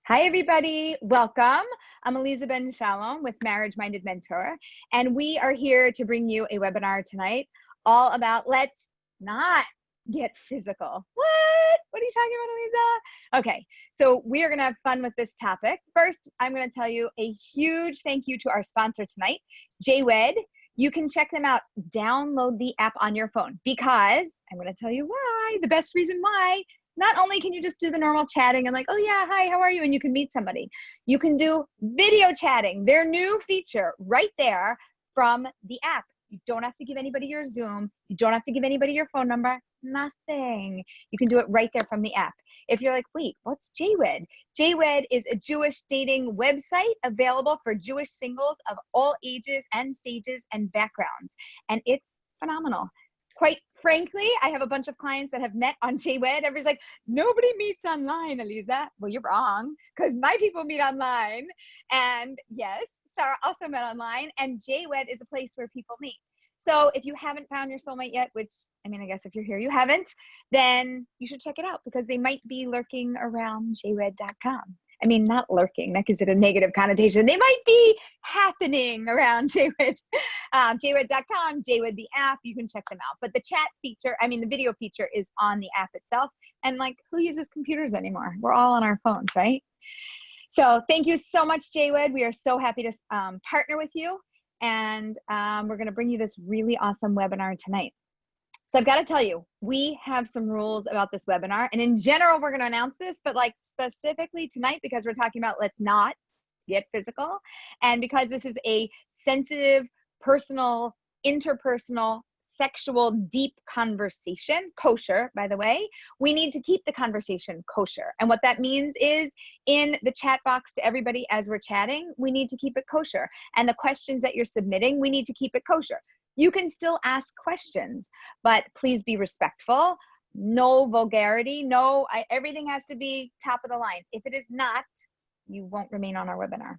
Hi, everybody. Welcome. I'm Aleeza Ben Shalom with Marriage Minded Mentor, and we are here to bring you a webinar tonight all about let's not get physical. What? What are you talking about, Aleeza? Okay, so we are going to have fun with this topic. First, I'm going to tell you a huge thank you to our sponsor tonight, youre. You can check them out. Download the app on your phone because I'm going to tell you why, the best reason why. Not only can you just do the normal chatting and like, oh yeah, hi, how are you? And you can meet somebody. You can do video chatting, their new feature right there from the app. You don't have to give anybody your Zoom. You don't have to give anybody your phone number, nothing. You can do it right there from the app. If you're like, wait, what's youre? Youre is a Jewish dating website available for Jewish singles of all ages and stages and backgrounds. And it's phenomenal. Quite frankly, I have a bunch of clients that have met on youre. Everybody's like, nobody meets online, Aleeza. Well, you're wrong, because my people meet online. And yes, Sarah also met online. And youre is a place where people meet. So if you haven't found your soulmate yet, which, I mean, I guess if you're here, you haven't, then you should check it out because they might be lurking around youre.com. I mean, not lurking, that gives it a negative connotation. They might be happening around youre. youre.com, youre the app, you can check them out. But the chat feature, I mean, the video feature is on the app itself. And like, who uses computers anymore? We're all on our phones, right? So thank you so much, youre. We are so happy to partner with you. And we're going to bring you this really awesome webinar tonight. So I've got to tell you, we have some rules about this webinar. And in general, we're going to announce this, but like specifically tonight, because we're talking about let's not get physical. And because this is a sensitive, personal, interpersonal, sexual, deep conversation, kosher, by the way, we need to keep the conversation kosher. And what that means is in the chat box to everybody as we're chatting, we need to keep it kosher. And the questions that you're submitting, we need to keep it kosher. You can still ask questions, but please be respectful. No vulgarity. Everything has to be top of the line. If it is not, you won't remain on our webinar.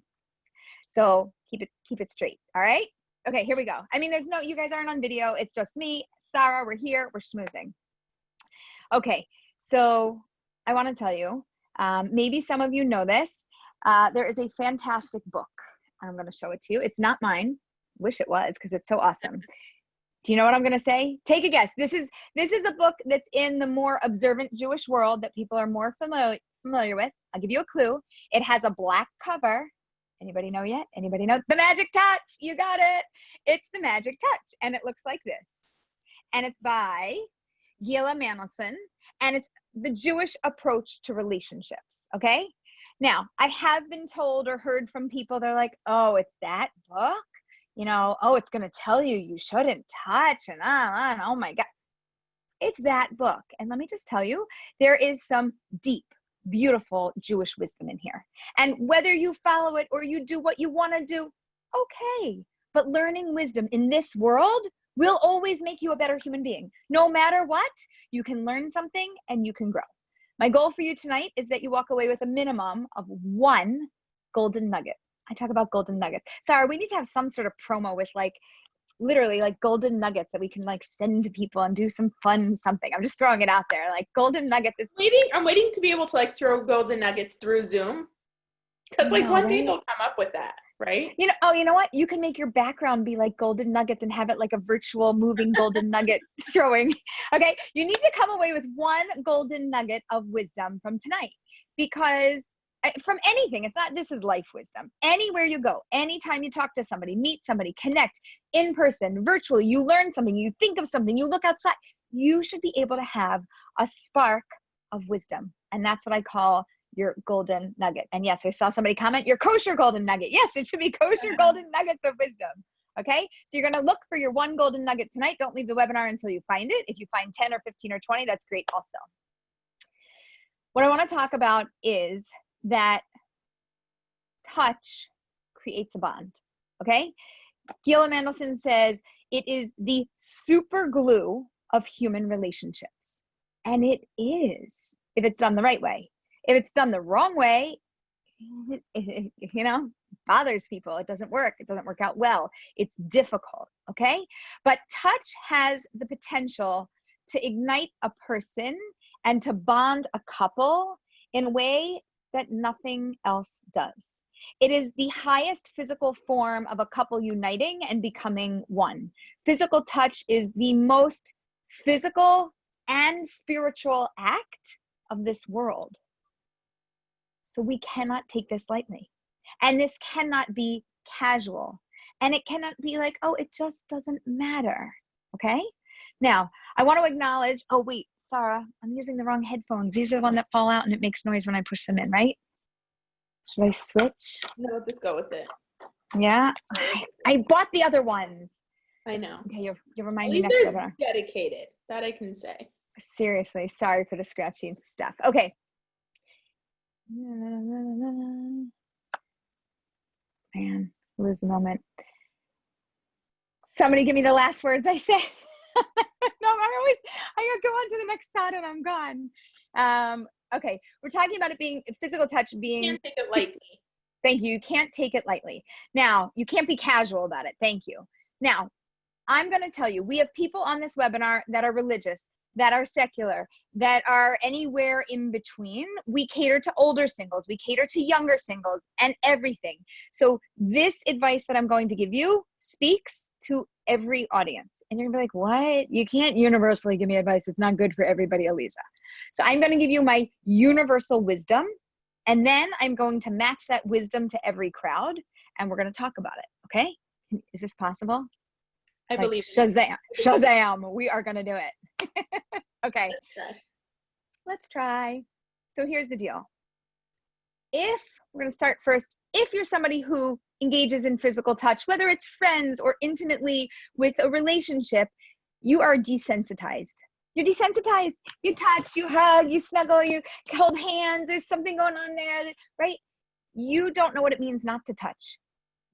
So keep it straight. All right. Okay, here we go. I mean, you guys aren't on video. It's just me, Sarah. We're here. We're schmoozing. Okay. So I want to tell you, maybe some of you know this. There is a fantastic book. I'm going to show it to you. It's not mine. Wish it was because it's so awesome. Do you know what I'm going to say? Take a guess. This is a book that's in the more observant Jewish world that people are more familiar with. I'll give you a clue. It has a black cover. Anybody know yet? Anybody know? The Magic Touch. You got it. It's The Magic Touch. And it looks like this. And it's by Gila Mandelson. And it's the Jewish approach to relationships. Okay? Now, I have been told or heard from people, they're like, oh, it's that book? You know, oh, it's going to tell you shouldn't touch and oh my God. It's that book. And let me just tell you, there is some deep, beautiful Jewish wisdom in here. And whether you follow it or you do what you want to do, okay. But learning wisdom in this world will always make you a better human being. No matter what, you can learn something and you can grow. My goal for you tonight is that you walk away with a minimum of one golden nugget. I talk about golden nuggets. Sarah, we need to have some sort of promo with like, literally like golden nuggets that we can like send to people and do some fun something. I'm just throwing it out there. Like golden nuggets. I'm waiting to be able to like throw golden nuggets through Zoom. Because like one day they'll come up with that, right? You know what? You can make your background be like golden nuggets and have it like a virtual moving golden nugget throwing. Okay. You need to come away with one golden nugget of wisdom from tonight because from anything, this is life wisdom. Anywhere you go, anytime you talk to somebody, meet somebody, connect in person, virtually, you learn something, you think of something, you look outside, you should be able to have a spark of wisdom. And that's what I call your golden nugget. And yes, I saw somebody comment your kosher golden nugget. Yes, it should be kosher golden nuggets of wisdom. Okay. So you're going to look for your one golden nugget tonight. Don't leave the webinar until you find it. If you find 10 or 15 or 20, that's great also. What I want to talk about is that touch creates a bond. Okay. Gila Mandelson says it is the super glue of human relationships. And it is, if it's done the right way. If it's done the wrong way, it bothers people. It doesn't work. It doesn't work out well. It's difficult. Okay. But touch has the potential to ignite a person and to bond a couple in a way that nothing else does. It is the highest physical form of a couple uniting and becoming one. Physical touch is the most physical and spiritual act of this world. So we cannot take this lightly. And this cannot be casual. And it cannot be like, oh, it just doesn't matter. Okay? Now, I want to acknowledge, oh, wait, Sarah, I'm using the wrong headphones. These are the ones that fall out and it makes noise when I push them in, right? Should I switch? No, just go with it. Yeah. I bought the other ones. I know. Okay, you're reminding me next webinar. Dedicated. That I can say. Seriously, sorry for the scratchy stuff. Okay. Man, lose the moment. Somebody give me the last words I said. No, I go on to the next thought and I'm gone. Okay, we're talking about it being physical touch being. You can't take it lightly. Thank you. You can't take it lightly. Now, you can't be casual about it. Thank you. Now, I'm going to tell you, we have people on this webinar that are religious, that are secular, that are anywhere in between. We cater to older singles. We cater to younger singles and everything. So this advice that I'm going to give you speaks to every audience. And you're going to be like, what? You can't universally give me advice. It's not good for everybody, Aleeza. So I'm going to give you my universal wisdom. And then I'm going to match that wisdom to every crowd. And we're going to talk about it. Okay? Is this possible? I believe Shazam, we are going to do it. Okay. Let's try. So here's the deal. We're going to start first, if you're somebody who engages in physical touch, whether it's friends or intimately with a relationship, you are desensitized. You're desensitized. You touch, you hug, you snuggle, you hold hands. There's something going on there, right? You don't know what it means not to touch.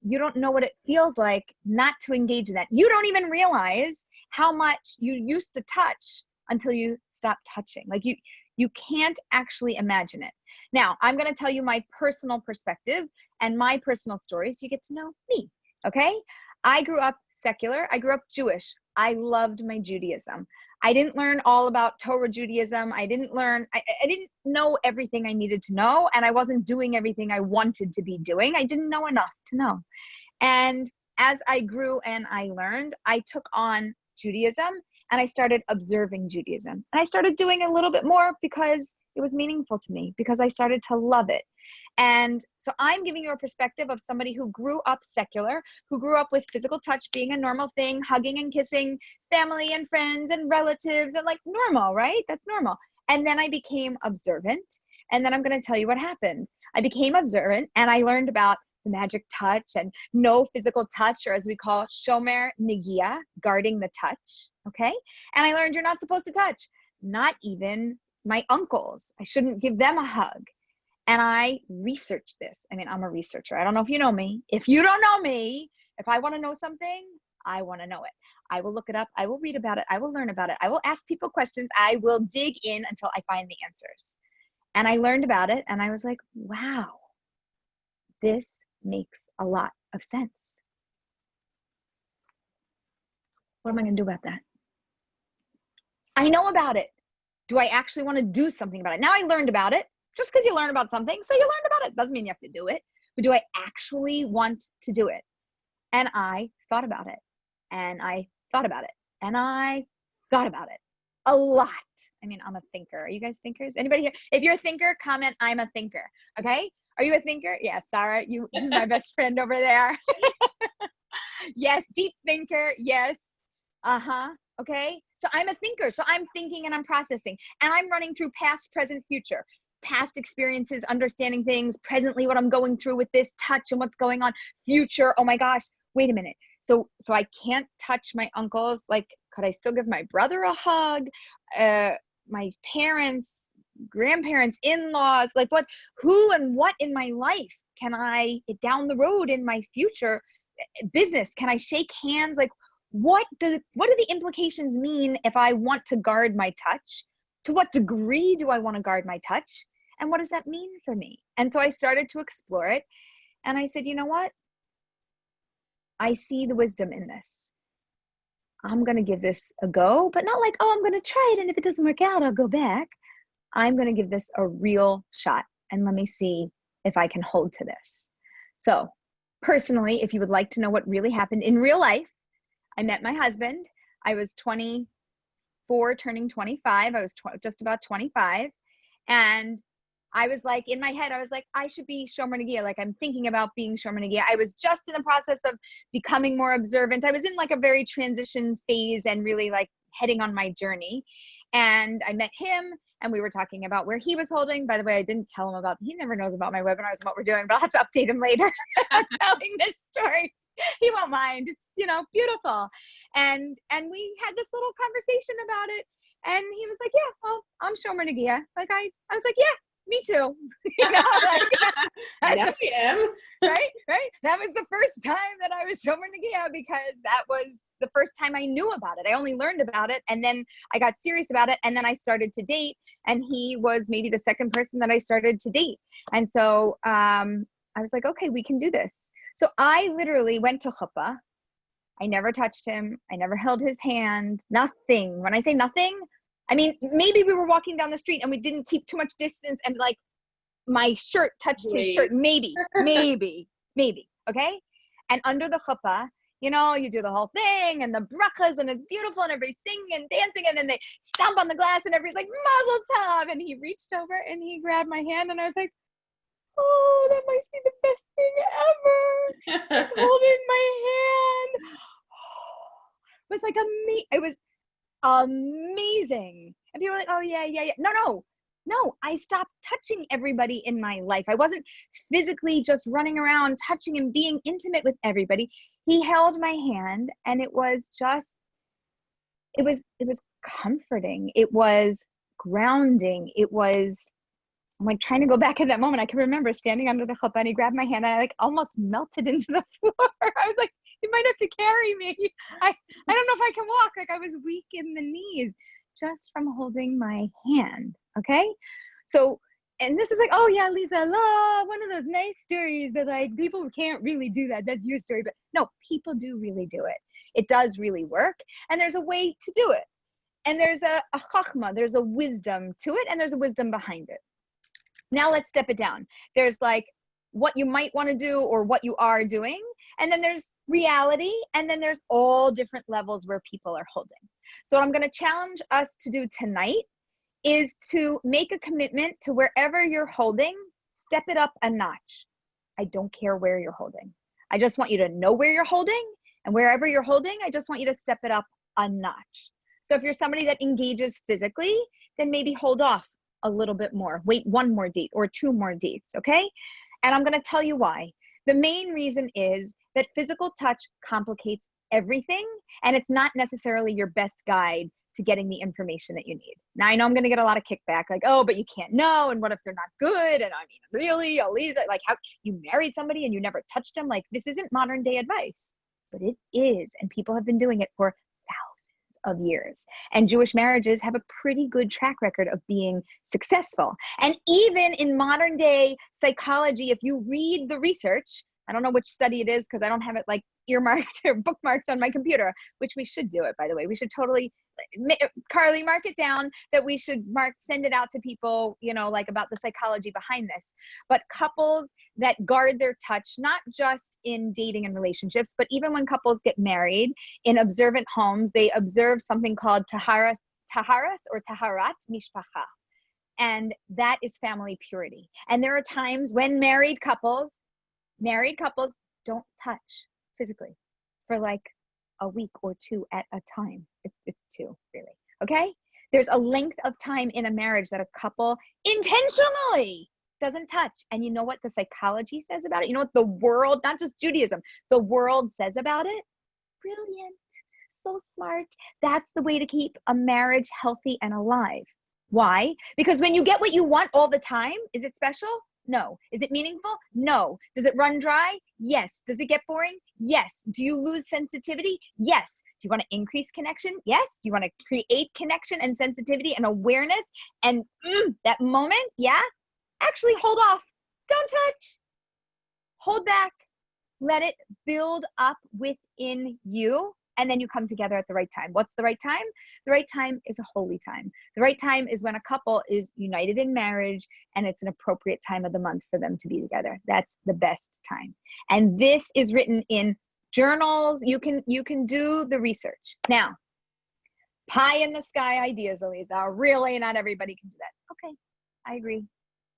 You don't know what it feels like not to engage in that. You don't even realize how much you used to touch until you stop touching. Like you can't actually imagine it. Now, I'm going to tell you my personal perspective and my personal story so you get to know me, okay? I grew up secular. I grew up Jewish. I loved my Judaism. I didn't learn all about Torah Judaism. I didn't know everything I needed to know, and I wasn't doing everything I wanted to be doing. I didn't know enough to know. And as I grew and I learned, I took on Judaism and I started observing Judaism. And I started doing a little bit more because it was meaningful to me, because I started to love it. And so I'm giving you a perspective of somebody who grew up secular, who grew up with physical touch being a normal thing, hugging and kissing family and friends and relatives, and like normal, right? That's normal. And then I became observant. And then I'm going to tell you what happened. I became observant and I learned about the magic touch and no physical touch, or as we call shomer negia, guarding the touch. Okay. And I learned you're not supposed to touch, not even my uncles. I shouldn't give them a hug. And I researched this. I mean, I'm a researcher. I don't know if you know me. If you don't know me, if I want to know something, I want to know it. I will look it up. I will read about it. I will learn about it. I will ask people questions. I will dig in until I find the answers. And I learned about it and I was like, wow, this makes a lot of sense. What am I going to do about that? I know about it. Do I actually want to do something about it? Now I learned about it. Just because you learn about something, so you learned about it, doesn't mean you have to do it. But do I actually want to do it? And I thought about it. And I thought about it. And I thought about it a lot. I mean, I'm a thinker. Are you guys thinkers? Anybody here? If you're a thinker, comment, I'm a thinker. Okay? Are you a thinker? Yeah, Sarah, you're my best friend over there. Yes, deep thinker. Yes. Uh-huh. Okay? So I'm a thinker. So I'm thinking and I'm processing. And I'm running through past, present, future. Past experiences, understanding things, presently what I'm going through with this touch and what's going on, future, oh my gosh, wait a minute. So I can't touch my uncles. Like, could I still give my brother a hug? My parents, grandparents, in-laws, like who and what in my life can I, down the road in my future business, can I shake hands? Like, what do the implications mean if I want to guard my touch? To what degree do I want to guard my touch? And what does that mean for me? And so I started to explore it. And I said, you know what? I see the wisdom in this. I'm going to give this a go, but not like, oh, I'm going to try it. And if it doesn't work out, I'll go back. I'm going to give this a real shot. and let me see if I can hold to this. So personally, if you would like to know what really happened in real life, I met my husband. I was 24, turning 25. I was just about 25. And I was like, in my head, I was like, I should be Shomer Negia. Like, I'm thinking about being Shomer Negia. I was just in the process of becoming more observant. I was in like a very transition phase and really like heading on my journey. And I met him and we were talking about where he was holding. By the way, I didn't tell him about, he never knows about my webinars and what we're doing, but I'll have to update him later. I'm telling this story. He won't mind. It's, you know, beautiful. And we had this little conversation about it. And he was like, yeah, well, I'm Shomer Negia. Like I was like, yeah, me too. You know, like, now I am. Right. That was the first time that I was Shomer Negia because that was the first time I knew about it. I only learned about it and then I got serious about it and then I started to date and he was maybe the second person that I started to date. And so I was like, okay, we can do this. So I literally went to Chuppah. I never touched him. I never held his hand. Nothing. When I say nothing, I mean, maybe we were walking down the street and we didn't keep too much distance and like my shirt touched his shirt. Maybe. Okay. And under the chuppah, you know, you do the whole thing and the brachas and it's beautiful and everybody's singing and dancing and then they stomp on the glass and everybody's like, Mazel Tov. And he reached over and he grabbed my hand and I was like, oh, that might be the best thing ever. He's holding my hand. It was like it was amazing. And people were like, oh yeah. No, I stopped touching everybody in my life. I wasn't physically just running around touching and being intimate with everybody. He held my hand and it was comforting. It was grounding. I'm like trying to go back at that moment. I can remember standing under the chuppah and he grabbed my hand and I like almost melted into the floor. I was like, you might have to carry me. I don't know if I can walk. Like I was weak in the knees just from holding my hand. Okay. So, and this is like, oh yeah, Lisa, one of those nice stories that like people can't really do that. That's your story. But no, people do really do it. It does really work. And there's a way to do it. And there's a chachma, there's a wisdom to it. And there's a wisdom behind it. Now let's step it down. There's like what you might want to do or what you are doing. And then there's reality. And then there's all different levels where people are holding. So what I'm going to challenge us to do tonight is to make a commitment to wherever you're holding, step it up a notch. I don't care where you're holding. I just want you to know where you're holding. And wherever you're holding, I just want you to step it up a notch. So if you're somebody that engages physically, then maybe hold off a little bit more. Wait one more date or two more dates, okay? And I'm going to tell you why. The main reason is that physical touch complicates everything, and it's not necessarily your best guide to getting the information that you need. Now, I know I'm going to get a lot of kickback, like, oh, but you can't know, and what if they're not good? And I mean, really, Aleeza, like how you married somebody and you never touched them? Like, this isn't modern day advice, but it is, and people have been doing it for of years. And Jewish marriages have a pretty good track record of being successful. And even in modern day psychology, if you read the research, I don't know which study it is because I don't have it like earmarked or bookmarked on my computer, which we should do it, by the way. We should totally, Carly, mark it down that we should send it out to people, you know, like about the psychology behind this. But couples that guard their touch, not just in dating and relationships, but even when couples get married in observant homes, they observe something called taharas or taharat mishpacha. And that is family purity. And there are times when married couples don't touch physically for like a week or two at a time. It's two, really. Okay? There's a length of time in a marriage that a couple intentionally doesn't touch. And you know what the psychology says about it? You know what the world, not just Judaism, the world says about it? Brilliant. So smart. That's the way to keep a marriage healthy and alive. Why? Because when you get what you want all the time, is it special? No. Is it meaningful? No. Does it run dry? Yes. Does it get boring? Yes. Do you lose sensitivity? Yes. Do you want to increase connection? Yes. Do you want to create connection and sensitivity and awareness and that moment? Yeah. Actually, hold off. Don't touch. Hold back. Let it build up within you and then you come together at the right time. What's the right time? The right time is a holy time. The right time is when a couple is united in marriage and it's an appropriate time of the month for them to be together. That's the best time. And this is written in journals. You can do the research. Now, pie in the sky ideas, Aleeza. Really, not everybody can do that. Okay, I agree.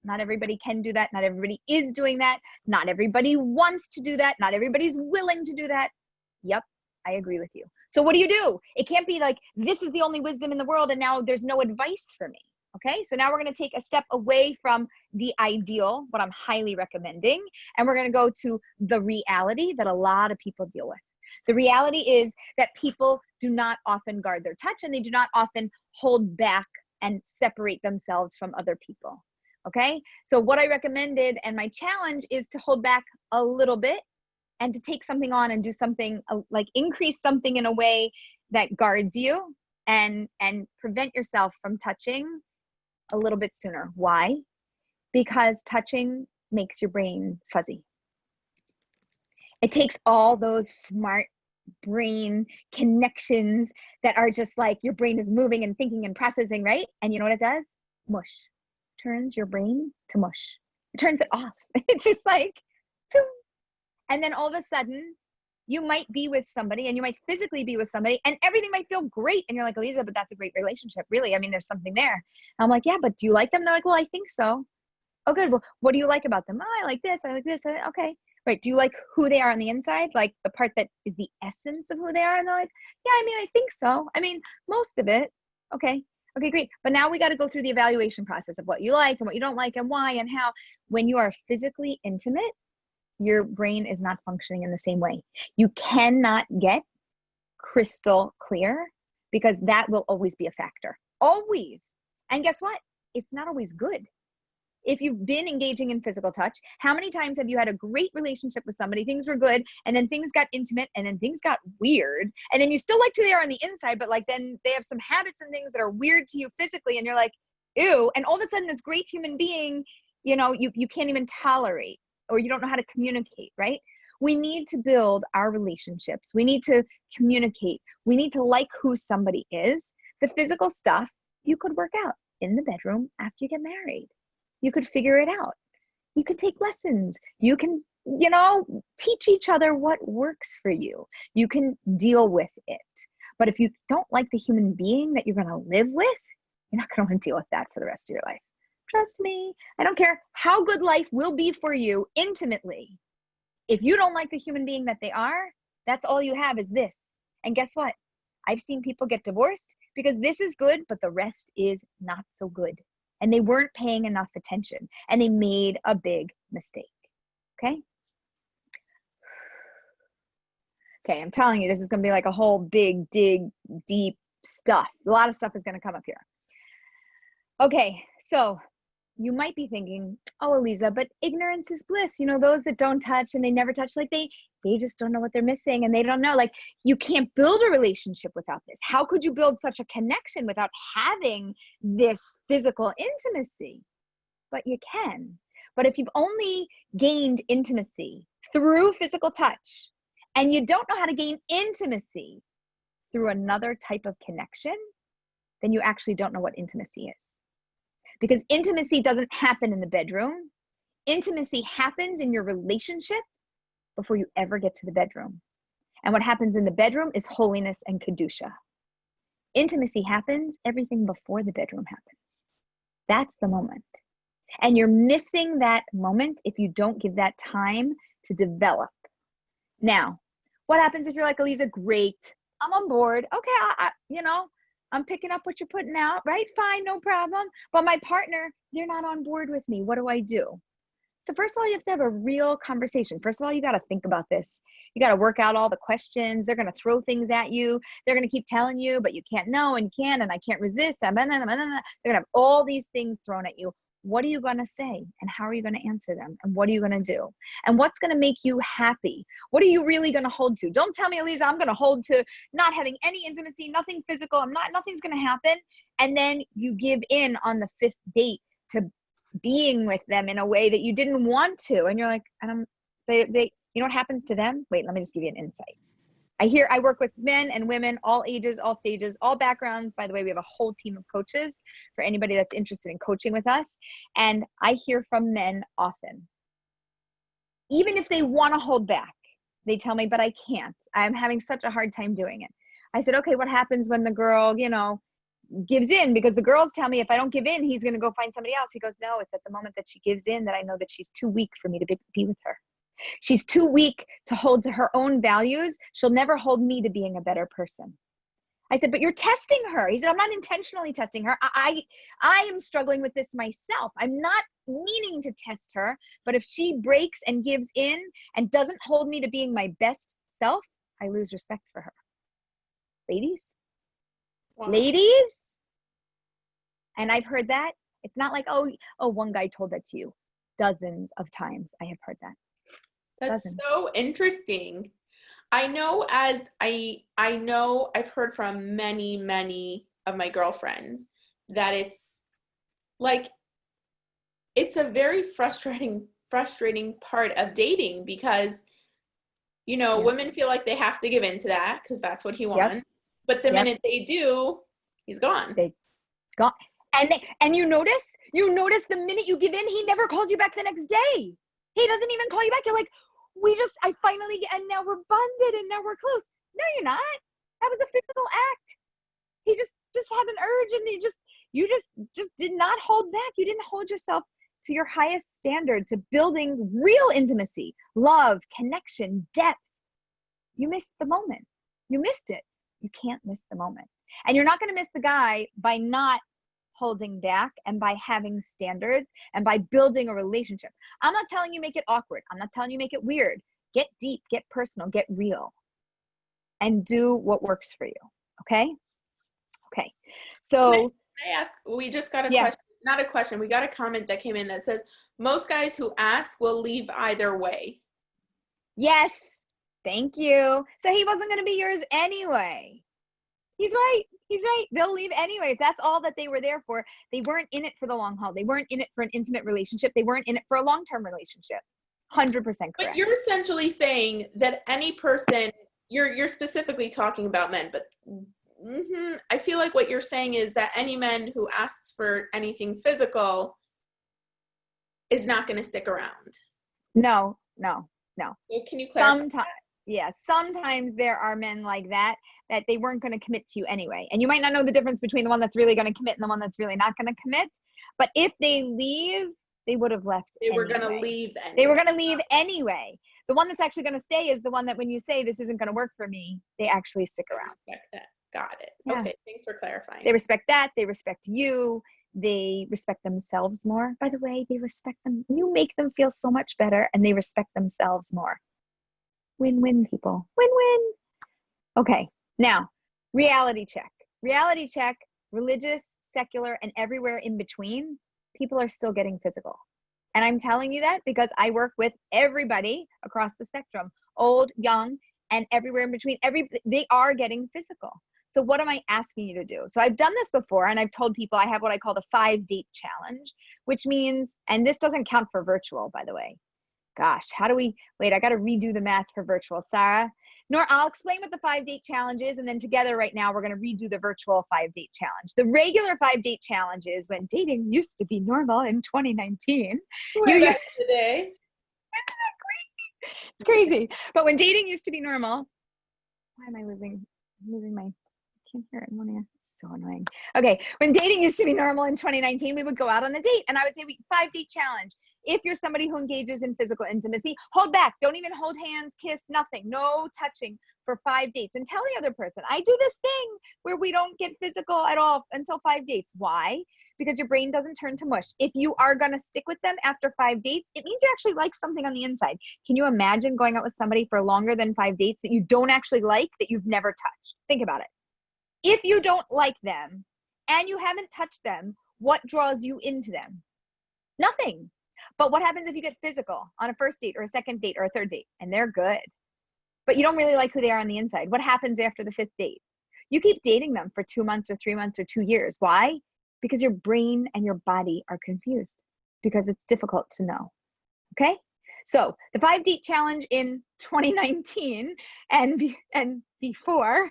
Not everybody can do that. Not everybody is doing that. Not everybody wants to do that. Not everybody's willing to do that. Yep, I agree with you. So what do? It can't be like, this is the only wisdom in the world and now there's no advice for me. Okay, so now we're going to take a step away from the ideal, what I'm highly recommending, and we're going to go to the reality that a lot of people deal with. The reality is that people do not often guard their touch and they do not often hold back and separate themselves from other people. Okay, so what I recommended and my challenge is to hold back a little bit and to take something on and do something like increase something in a way that guards you and prevent yourself from touching a little bit sooner. Why? Because touching makes your brain fuzzy. It takes all those smart brain connections that are just like your brain is moving and thinking and processing, right? And you know what it does? Mush. Turns your brain to mush. It turns it off. It's just like, boom. And then all of a sudden, you might be with somebody and you might physically be with somebody and everything might feel great. And you're like, Aleeza, but that's a great relationship. Really? I mean, there's something there. And I'm like, yeah, but do you like them? They're like, well, I think so. Oh, good. Well, what do you like about them? Oh, I like this. I like this. Okay. Right. Do you like who they are on the inside? Like the part that is the essence of who they are? And they're like, yeah, I mean, I think so. I mean, most of it. Okay. Okay, great. But now we got to go through the evaluation process of what you like and what you don't like and why and how. When you are physically intimate, your brain is not functioning in the same way. You cannot get crystal clear because that will always be a factor. Always. And guess what? It's not always good. If you've been engaging in physical touch, how many times have you had a great relationship with somebody, things were good, and then things got intimate, and then things got weird, and then you still like who they are on the inside, but like then they have some habits and things that are weird to you physically, and you're like, ew, and all of a sudden this great human being, you can't even tolerate, or you don't know how to communicate, right? We need to build our relationships. We need to communicate. We need to like who somebody is. The physical stuff you could work out in the bedroom after you get married. You could figure it out. You could take lessons. You can, teach each other what works for you. You can deal with it. But if you don't like the human being that you're going to live with, you're not going to want to deal with that for the rest of your life. Trust me. I don't care how good life will be for you intimately. If you don't like the human being that they are, that's all you have is this. And guess what? I've seen people get divorced because this is good, but the rest is not so good. And they weren't paying enough attention and they made a big mistake. Okay. Okay. I'm telling you, this is going to be like a whole big, deep stuff. A lot of stuff is going to come up here. Okay. So you might be thinking, oh, Aleeza, but ignorance is bliss. Those that don't touch and they never touch, like they just don't know what they're missing and they don't know. Like you can't build a relationship without this. How could you build such a connection without having this physical intimacy? But you can. But if you've only gained intimacy through physical touch and you don't know how to gain intimacy through another type of connection, then you actually don't know what intimacy is. Because intimacy doesn't happen in the bedroom. Intimacy happens in your relationship before you ever get to the bedroom. And what happens in the bedroom is holiness and kedusha. Intimacy happens everything before the bedroom happens. That's the moment. And you're missing that moment if you don't give that time to develop. Now, what happens if you're like, Aleeza, great, I'm on board. Okay, I'm picking up what you're putting out, right? Fine, no problem. But my partner, they're not on board with me. What do I do? So first of all, you have to have a real conversation. First of all, you got to think about this. You got to work out all the questions. They're going to throw things at you. They're going to keep telling you, but you can't know and you can't, and I can't resist. They're going to have all these things thrown at you. What are you going to say? And how are you going to answer them? And what are you going to do? And what's going to make you happy? What are you really going to hold to? Don't tell me, Aleeza, I'm going to hold to not having any intimacy, nothing physical. Nothing's going to happen. And then you give in on the 5th date to being with them in a way that you didn't want to. And you're like, you know what happens to them? Wait, let me just give you an insight. I work with men and women, all ages, all stages, all backgrounds. By the way, we have a whole team of coaches for anybody that's interested in coaching with us. And I hear from men often, even if they want to hold back, they tell me, but I can't. I'm having such a hard time doing it. I said, okay, what happens when the girl, gives in? Because the girls tell me if I don't give in, he's going to go find somebody else. He goes, no, it's at the moment that she gives in that I know that she's too weak for me to be with her. She's too weak to hold to her own values. She'll never hold me to being a better person. I said, but you're testing her. He said, I'm not intentionally testing her. I am struggling with this myself. I'm not meaning to test her, but if she breaks and gives in and doesn't hold me to being my best self, I lose respect for her. Ladies? Wow. Ladies? And I've heard that. It's not like, oh, one guy told that to you. Dozens of times I have heard that. That's so interesting. I know I've heard from many of my girlfriends that it's a very frustrating part of dating because, women feel like they have to give in to that because that's what he wants. Yep. But the minute they do, he's gone. They gone. And you notice the minute you give in, he never calls you back the next day. He doesn't even call you back. You're like, I finally, and now we're bonded and now we're close. No, you're not. That was a physical act. He just had an urge and you just did not hold back. You didn't hold yourself to your highest standard, to building real intimacy, love, connection, depth. You missed the moment. You missed it. You can't miss the moment. And you're not going to miss the guy by not holding back and by having standards and by building a relationship. I'm not telling you make it awkward. I'm not telling you make it weird. Get deep, get personal, get real, and do what works for you. Okay? Okay. So can I ask, we just got a question, not a question. We got a comment that came in that says, most guys who ask will leave either way. Yes. Thank you. So he wasn't going to be yours anyway. He's right. He's right. They'll leave anyway. If that's all that they were there for, they weren't in it for the long haul. They weren't in it for an intimate relationship. They weren't in it for a long-term relationship. 100% correct. But you're essentially saying that any person, you're specifically talking about men, but I feel like what you're saying is that any man who asks for anything physical is not going to stick around. No. So can you clarify? Sometimes there are men like that they weren't going to commit to you anyway. And you might not know the difference between the one that's really going to commit and the one that's really not going to commit. But if they leave, they would have left They were going to leave anyway. They were going to leave anyway. The one that's actually going to stay is the one that when you say this isn't going to work for me, they actually stick around. Respect that. Got it. Yeah. Okay, thanks for clarifying. They respect that. They respect you. They respect themselves more. By the way, they respect them. You make them feel so much better and they respect themselves more. Win-win, people. Win-win. Okay. Now, reality check. Reality check, religious, secular, and everywhere in between, people are still getting physical. And I'm telling you that because I work with everybody across the spectrum, old, young, and everywhere in between. They are getting physical. So what am I asking you to do? So I've done this before, and I've told people I have what I call the 5-date challenge, which means, and this doesn't count for virtual, by the way. Gosh, I got to redo the math for virtual, Sarah. I'll explain what the 5-date challenge is, and then together right now, we're going to redo the virtual 5-date challenge. The regular 5-date challenge is when dating used to be normal in 2019. Today. It's crazy. But when dating used to be normal, why am I losing my, I can't hear it in one ear. It's so annoying. Okay. When dating used to be normal in 2019, we would go out on a date and I would say 5-date challenge. If you're somebody who engages in physical intimacy, hold back. Don't even hold hands, kiss, nothing. No touching for 5 dates. And tell the other person, I do this thing where we don't get physical at all until 5 dates. Why? Because your brain doesn't turn to mush. If you are going to stick with them after 5 dates, it means you actually like something on the inside. Can you imagine going out with somebody for longer than 5 dates that you don't actually like, that you've never touched? Think about it. If you don't like them and you haven't touched them, what draws you into them? Nothing. But what happens if you get physical on a first date or a second date or a third date and they're good, but you don't really like who they are on the inside? What happens after the 5th date? You keep dating them for 2 months or 3 months or 2 years. Why? Because your brain and your body are confused, because it's difficult to know. Okay? So the 5-date challenge in 2019 and before,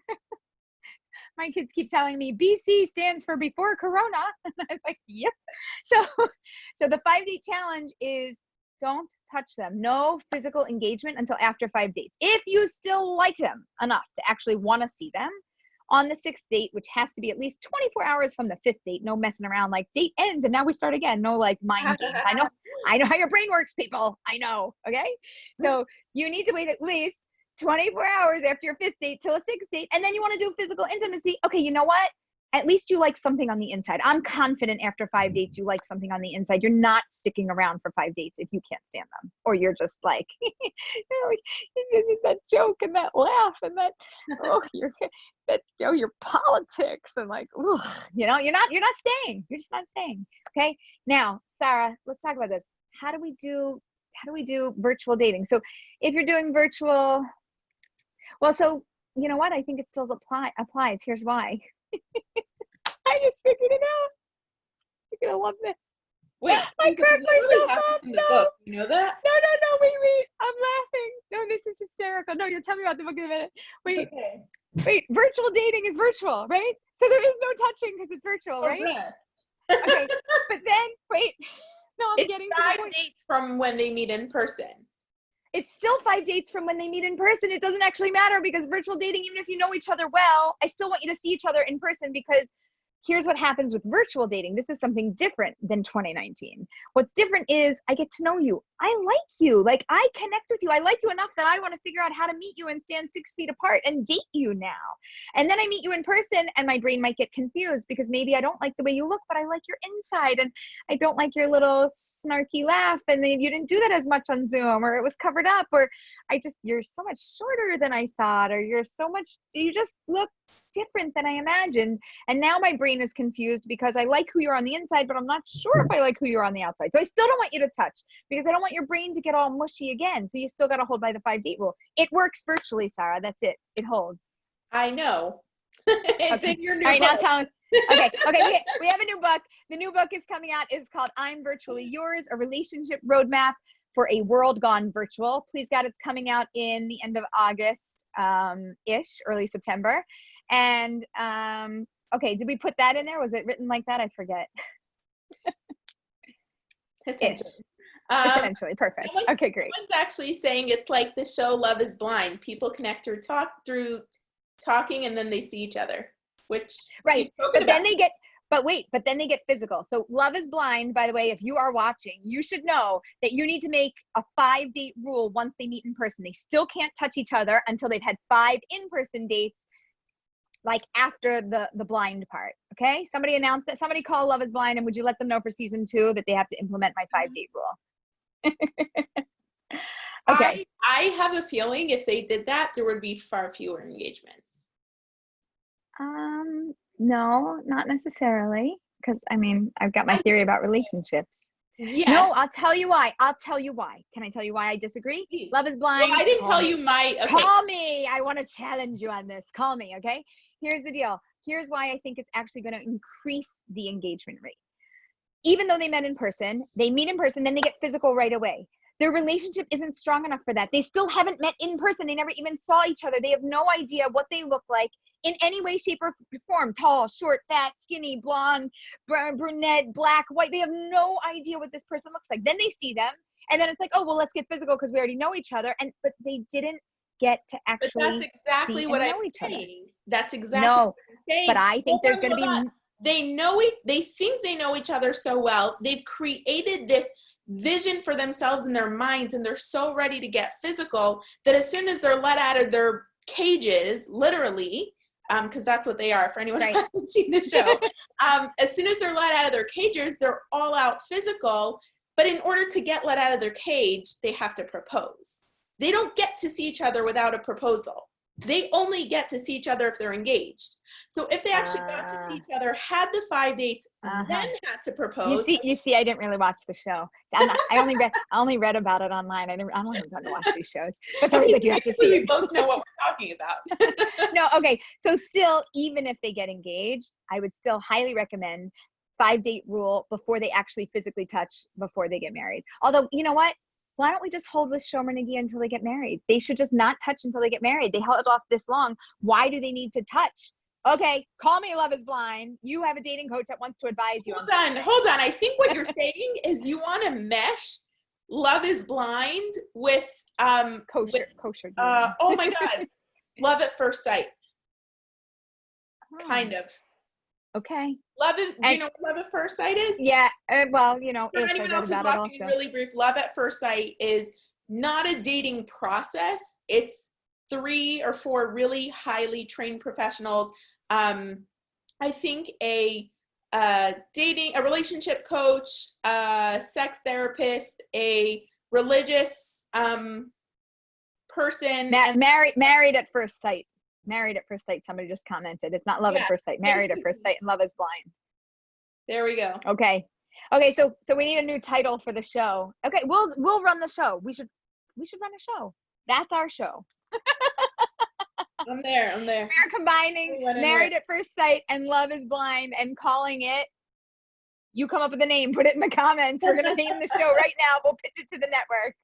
my kids keep telling me BC stands for before Corona. And I was like, yep. So the 5-date challenge is don't touch them. No physical engagement until after 5 dates. If you still like them enough to actually want to see them on the 6th date, which has to be at least 24 hours from the 5th date, no messing around like date ends and now we start again. No like mind games. I know how your brain works, people. I know. Okay. So you need to wait at least 24 hours after your 5th date till a 6th date. And then you want to do physical intimacy. Okay. You know what? At least you like something on the inside. I'm confident after 5 dates, you like something on the inside. You're not sticking around for 5 dates if you can't stand them, or you're just like, that joke and that laugh and that, your politics and like, you're not staying. You're just not staying. Okay. Now, Sarah, let's talk about this. How do we do virtual dating? So if you're doing virtual, well, so you know what? I think it still applies. Here's why. I just figured it out. You're gonna love this. Wait, I cracked myself up. In the book. You know that? No, wait. I'm laughing. No, this is hysterical. No, you'll tell me about the book in a minute. Wait, okay. Wait, virtual dating is virtual, right? So there is no touching because it's virtual, right? Okay, but then, wait. No, I'm getting to the point. 5 dates from when they meet in person. It's still 5 dates from when they meet in person. It doesn't actually matter because virtual dating, even if you know each other well, I still want you to see each other in person because here's what happens with virtual dating. This is something different than 2019. What's different is I get to know you. I like you. Like I connect with you. I like you enough that I want to figure out how to meet you and stand 6 feet apart and date you now. And then I meet you in person and my brain might get confused because maybe I don't like the way you look, but I like your inside and I don't like your little snarky laugh. And then you didn't do that as much on Zoom or it was covered up or you're so much shorter than I thought, or you just look different than I imagined. And now my brain is confused because I like who you are on the inside, but I'm not sure if I like who you are on the outside. So I still don't want you to touch because I don't want your brain to get all mushy again. So you still got to hold by the 5-date rule. It works virtually, Sarah. That's it. It holds. I know. It's in your new book. Now tell me. Okay. We have a new book. The new book is coming out. It's called I'm Virtually Yours, a relationship roadmap for a world gone virtual. Please God, it's coming out in the end of August, ish, early September. And okay, did we put that in there? Was it written like that? I forget. Essentially, perfect. Okay, great. Someone's actually saying it's like the show Love is Blind. People connect through talking and then they see each other, which right. But then they get physical. So Love is Blind, by the way, if you are watching, you should know that you need to make a 5-date rule once they meet in person. They still can't touch each other until they've had 5 in-person dates, like after the blind part. Okay. Somebody announced that. Somebody call Love is Blind. And would you let them know for season 2 that they have to implement my 5-date rule? Okay. I have a feeling if they did that, there would be far fewer engagements. No, not necessarily. Because I've got my theory about relationships. Yes. No, I'll tell you why. Can I tell you why I disagree? Please. Love is Blind. Well, I didn't tell you my. Okay. Call me. I want to challenge you on this. Call me. Okay. Here's the deal. Here's why I think it's actually going to increase the engagement rate. Even though they met in person, they meet in person, then they get physical right away. Their relationship isn't strong enough for that. They still haven't met in person. They never even saw each other. They have no idea what they look like in any way, shape, or form. Tall, short, fat, skinny, blonde, brunette, black, white. They have no idea what this person looks like. Then they see them, and then it's like, oh, well, let's get physical because we already know each other. But they didn't get to actually But that's exactly what I'm saying. That's exactly what I'm saying. But I think there's going to be... They know it. They think they know each other so well. They've created this vision for themselves in their minds, and they're so ready to get physical that as soon as they're let out of their cages, literally, because that's what they are for anyone who hasn't seen the show, as soon as they're let out of their cages, they're all out physical. But in order to get let out of their cage, they have to propose. They don't get to see each other without a proposal. They only get to see each other if they're engaged. So if they actually got to see each other, had the 5 dates, then had to propose. You see, I didn't really watch the show. I only read about it online. I don't even go to watch these shows. But somebody's like, you have to see it. We both know what we're talking about. No, okay. So still, even if they get engaged, I would still highly recommend 5-date rule before they actually physically touch before they get married. Although, you know what? why don't we just hold with Shomer Nagi until they get married? They should just not touch until they get married. They held off this long. Why do they need to touch? Okay, call me Love is Blind. You have a dating coach that wants to advise you. Hold on. I think what you're saying is you want to mesh Love is Blind with kosher. Oh my God, Love at First Sight. Kind of. Okay. Do you know what Love at First Sight is? Yeah. Well, you know, for anyone else who's watching, really brief, Love at First Sight is not a dating process. It's 3 or 4 really highly trained professionals. I think a relationship coach, a sex therapist, a religious person. Married at First Sight. Married at First Sight. Somebody just commented. It's not Love at First Sight. Married at First Sight and Love is Blind. There we go. Okay. So we need a new title for the show. Okay, we'll run the show. We should run a show. That's our show. I'm there. We're combining Married at First Sight and Love is Blind and calling it. You come up with a name, put it in the comments. We're gonna name the show right now. We'll pitch it to the network.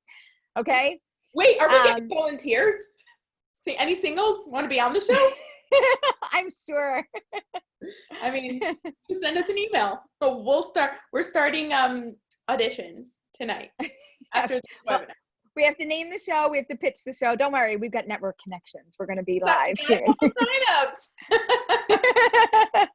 Okay. Wait, are we getting volunteers? See, any singles want to be on the show? I'm sure. I mean, just send us an email. But we're starting auditions tonight after this webinar. We have to name the show. We have to pitch the show. Don't worry, we've got network connections. We're going to be live soon. I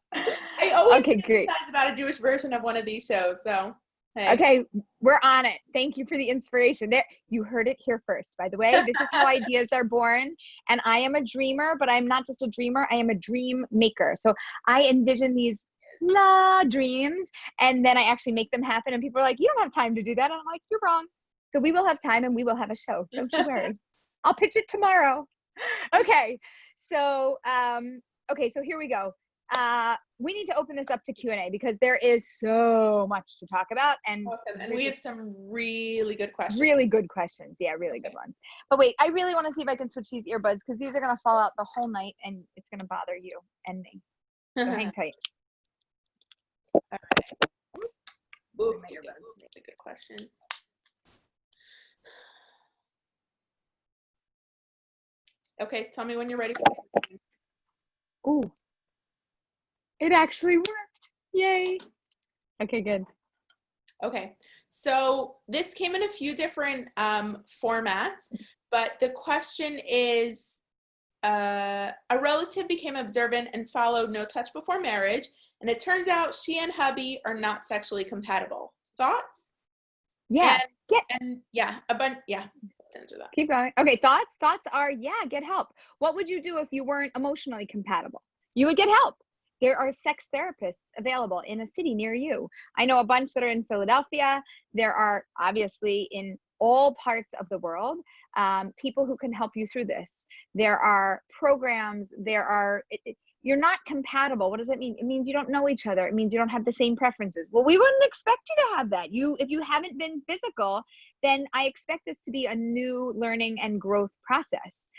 always fantasize about a Jewish version of one of these shows. So, hey. Okay, we're on it. Thank you for the inspiration. There, you heard it here first. By the way, this is how ideas are born. And I am a dreamer, but I'm not just a dreamer. I am a dream maker. So I envision these dreams, and then I actually make them happen. And people are like, "You don't have time to do that." And I'm like, "You're wrong." So we will have time and we will have a show. Don't you worry. I'll pitch it tomorrow. Okay. So, so here we go. We need to open this up to Q&A because there is so much to talk about. And, awesome. And we have some really good questions. Really good questions. Yeah, really good ones. But wait, I really want to see if I can switch these earbuds because these are going to fall out the whole night and it's going to bother you and me. So hang tight. All right. Ooh, my earbuds make the good questions. Okay, tell me when you're ready. Ooh, it actually worked. Yay. Okay, good. Okay, so this came in a few different formats, but the question is, a relative became observant and followed no touch before marriage, and it turns out she and hubby are not sexually compatible. Thoughts? Yeah. Answer that. Keep going. Okay, thoughts are, get help. What would you do if you weren't emotionally compatible? You would get help. There are sex therapists available in a city near you. I know a bunch that are in Philadelphia. There are obviously in all parts of the world people who can help you through this. There are programs. You're not compatible. What does it mean? It means you don't know each other. It means you don't have the same preferences. Well, we wouldn't expect you to have that. If you haven't been physical, then I expect this to be a new learning and growth process.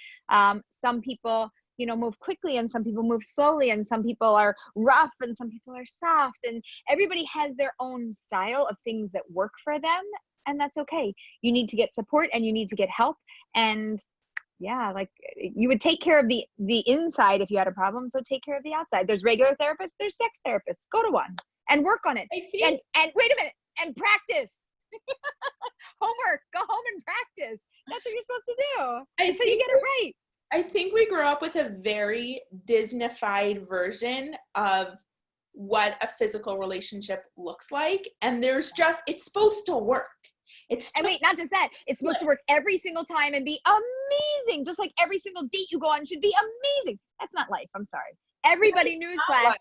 Some people, move quickly and some people move slowly and some people are rough and some people are soft and everybody has their own style of things that work for them. And that's okay. You need to get support and you need to get help. And you would take care of the inside if you had a problem. So take care of the outside. There's regular therapists, there's sex therapists. Go to one and work on it. And wait a minute, and practice. Homework, go home and practice. That's what you're supposed to do until you get it right. I think we grew up with a very Disney-fied version of what a physical relationship looks like. And it's supposed to work. Not just that. It's supposed to work every single time and be amazing. Just like every single date you go on should be amazing. That's not life. I'm sorry. Everybody, newsflash.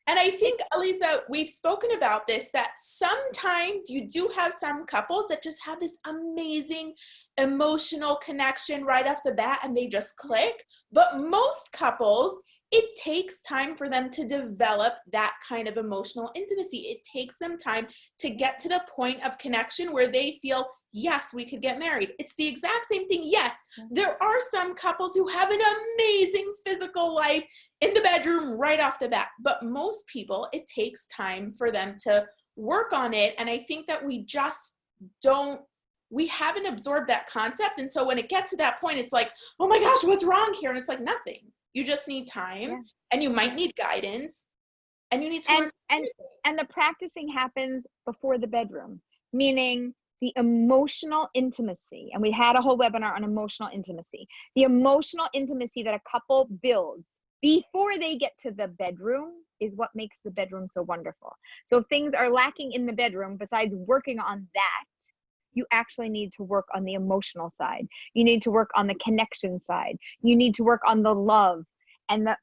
And I think, Aleeza, we've spoken about this, that sometimes you do have some couples that just have this amazing emotional connection right off the bat and they just click. But most couples, it takes time for them to develop that kind of emotional intimacy. It takes them time to get to the point of connection where they feel, yes, we could get married. It's the exact same thing. Yes, there are some couples who have an amazing physical life in the bedroom right off the bat. But most people, it takes time for them to work on it. And I think that we just don't we haven't absorbed that concept. And so when it gets to that point, it's like, oh my gosh, what's wrong here? And it's like nothing. You just need time, and you might need guidance, and you need to learn. And the practicing happens before the bedroom, meaning the emotional intimacy. And we had a whole webinar on emotional intimacy. The emotional intimacy that a couple builds before they get to the bedroom is what makes the bedroom so wonderful. So if things are lacking in the bedroom, besides working on that, you actually need to work on the emotional side. You need to work on the connection side. You need to work on the love and that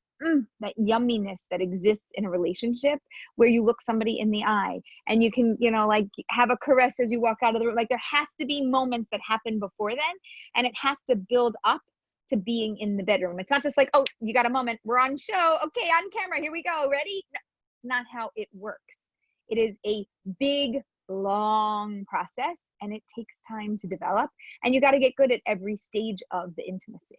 yumminess that exists in a relationship, where you look somebody in the eye and you can, you know, like have a caress as you walk out of the room. Like there has to be moments that happen before then, and it has to build up to being in the bedroom. It's not just like, oh, you got a moment, we're on show, okay, on camera, here we go, ready? No, not how it works. It is a big, long process, and it takes time to develop, and you got to get good at every stage of the intimacy.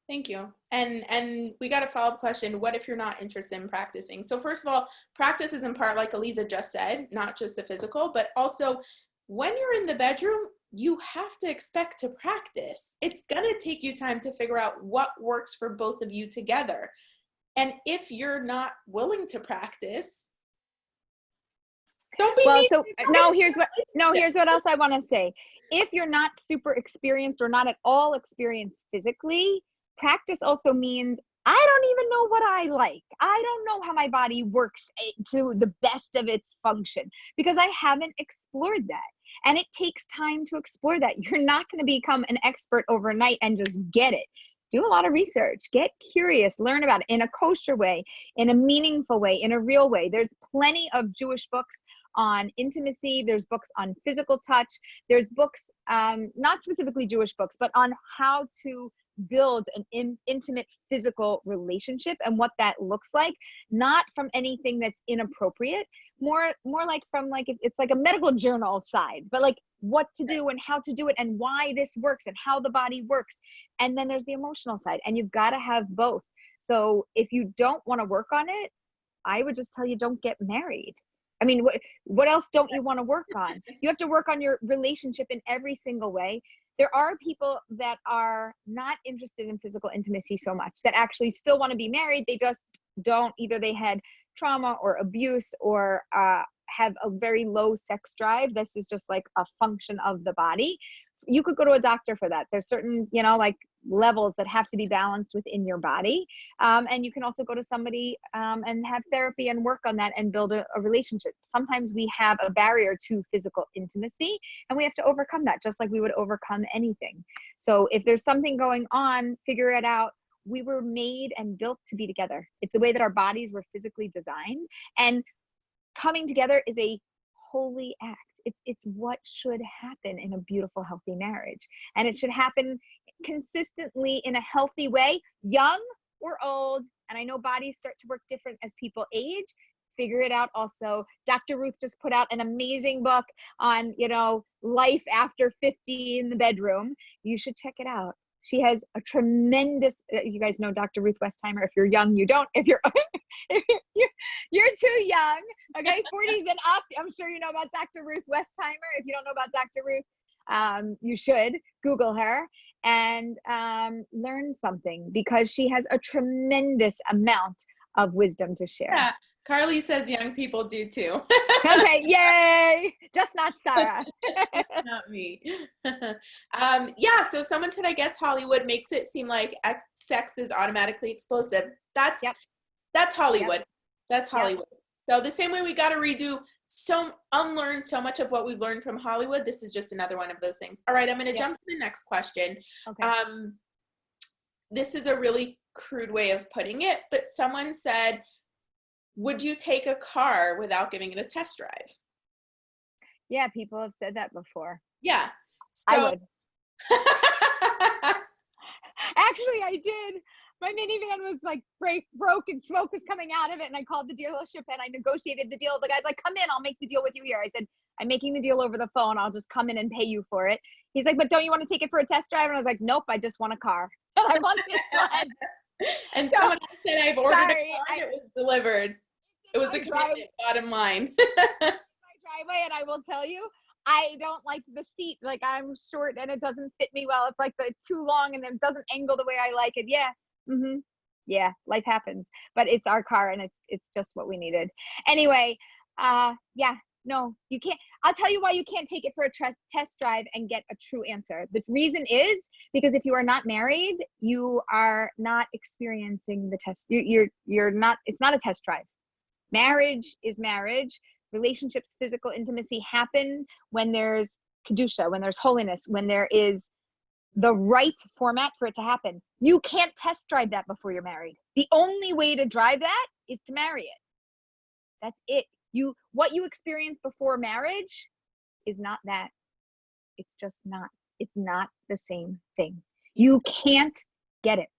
Thank you. And we got a follow-up question. What if you're not interested in practicing? So first of all, practice is in part, like Aleeza just said, not just the physical, but also when you're in the bedroom, you have to expect to practice. It's going to take you time to figure out what works for both of you together. And if you're not willing to practice, don't be well, mean. so here's what else I want to say. If you're not super experienced or not at all experienced physically, practice also means I don't even know what I like. I don't know how my body works to the best of its function because I haven't explored that. And it takes time to explore that. You're not going to become an expert overnight and just get it. Do a lot of research, get curious, learn about it in a kosher way, in a meaningful way, in a real way. There's plenty of Jewish books on intimacy. There's books on physical touch. There's books, not specifically Jewish books, but on how to build an intimate physical relationship and what that looks like, not from anything that's inappropriate, more like from like, it's like a medical journal side, but like what to do and how to do it and why this works and how the body works. And then there's the emotional side, and you've got to have both. So if you don't want to work on it, I would just tell you, don't get married. I mean, what else don't you want to work on? You have to work on your relationship in every single way. There are people that are not interested in physical intimacy so much, that actually still want to be married. They just don't. Either they had trauma or abuse or have a very low sex drive. This is just like a function of the body. You could go to a doctor for that. There's certain, you know, like levels that have to be balanced within your body. And you can also go to somebody and have therapy and work on that and build a relationship. Sometimes we have a barrier to physical intimacy, and we have to overcome that, just like we would overcome anything. So if there's something going on, figure it out. We were made and built to be together. It's the way that our bodies were physically designed. And coming together is a holy act. It's what should happen in a beautiful, healthy marriage. And it should happen consistently in a healthy way, young or old. And I know bodies start to work different as people age. Figure it out also. Dr. Ruth just put out an amazing book on, you know, life after 50 in the bedroom. You should check it out. She has a tremendous, you guys know Dr. Ruth Westheimer. If you're young, you don't. If you're you're too young, okay, 40s and up, I'm sure you know about Dr. Ruth Westheimer. If you don't know about Dr. Ruth, you should Google her and learn something, because she has a tremendous amount of wisdom to share. Yeah. Carly says young people do too. Okay, yay! Just not Sarah. Not me. Yeah, so someone said, I guess Hollywood makes it seem like sex is automatically explosive. That's Hollywood. Yep. That's Hollywood. Yep. So the same way we got to unlearn so much of what we've learned from Hollywood, this is just another one of those things. All right, I'm going to jump to the next question. Okay. This is a really crude way of putting it, but someone said, would you take a car without giving it a test drive? Yeah, people have said that before. Yeah. So, I would. Actually, I did. My minivan was like broke and smoke was coming out of it. And I called the dealership and I negotiated the deal. The guy's like, come in, I'll make the deal with you here. I said, I'm making the deal over the phone. I'll just come in and pay you for it. He's like, but don't you want to take it for a test drive? And I was like, nope, I just want a car. And I want this one. And so, someone else said, I've ordered a car and it was delivered. It was a commitment, bottom line. My driveway, and I will tell you, I don't like the seat. Like, I'm short and it doesn't fit me well. It's like it's too long and it doesn't angle the way I like it. Yeah. Mm-hmm. Yeah. Life happens, but it's our car and it's just what we needed. Anyway, yeah, no, you can't. I'll tell you why you can't take it for a test drive and get a true answer. The reason is because if you are not married, you are not experiencing the test. You're not, it's not a test drive. Marriage is marriage. Relationships, physical intimacy happen when there's kedusha, when there's holiness, when there is the right format for it to happen. You can't test drive that before you're married. The only way to drive that is to marry it. That's it. What you experience before marriage is not that. It's just not. It's not the same thing. You can't get it.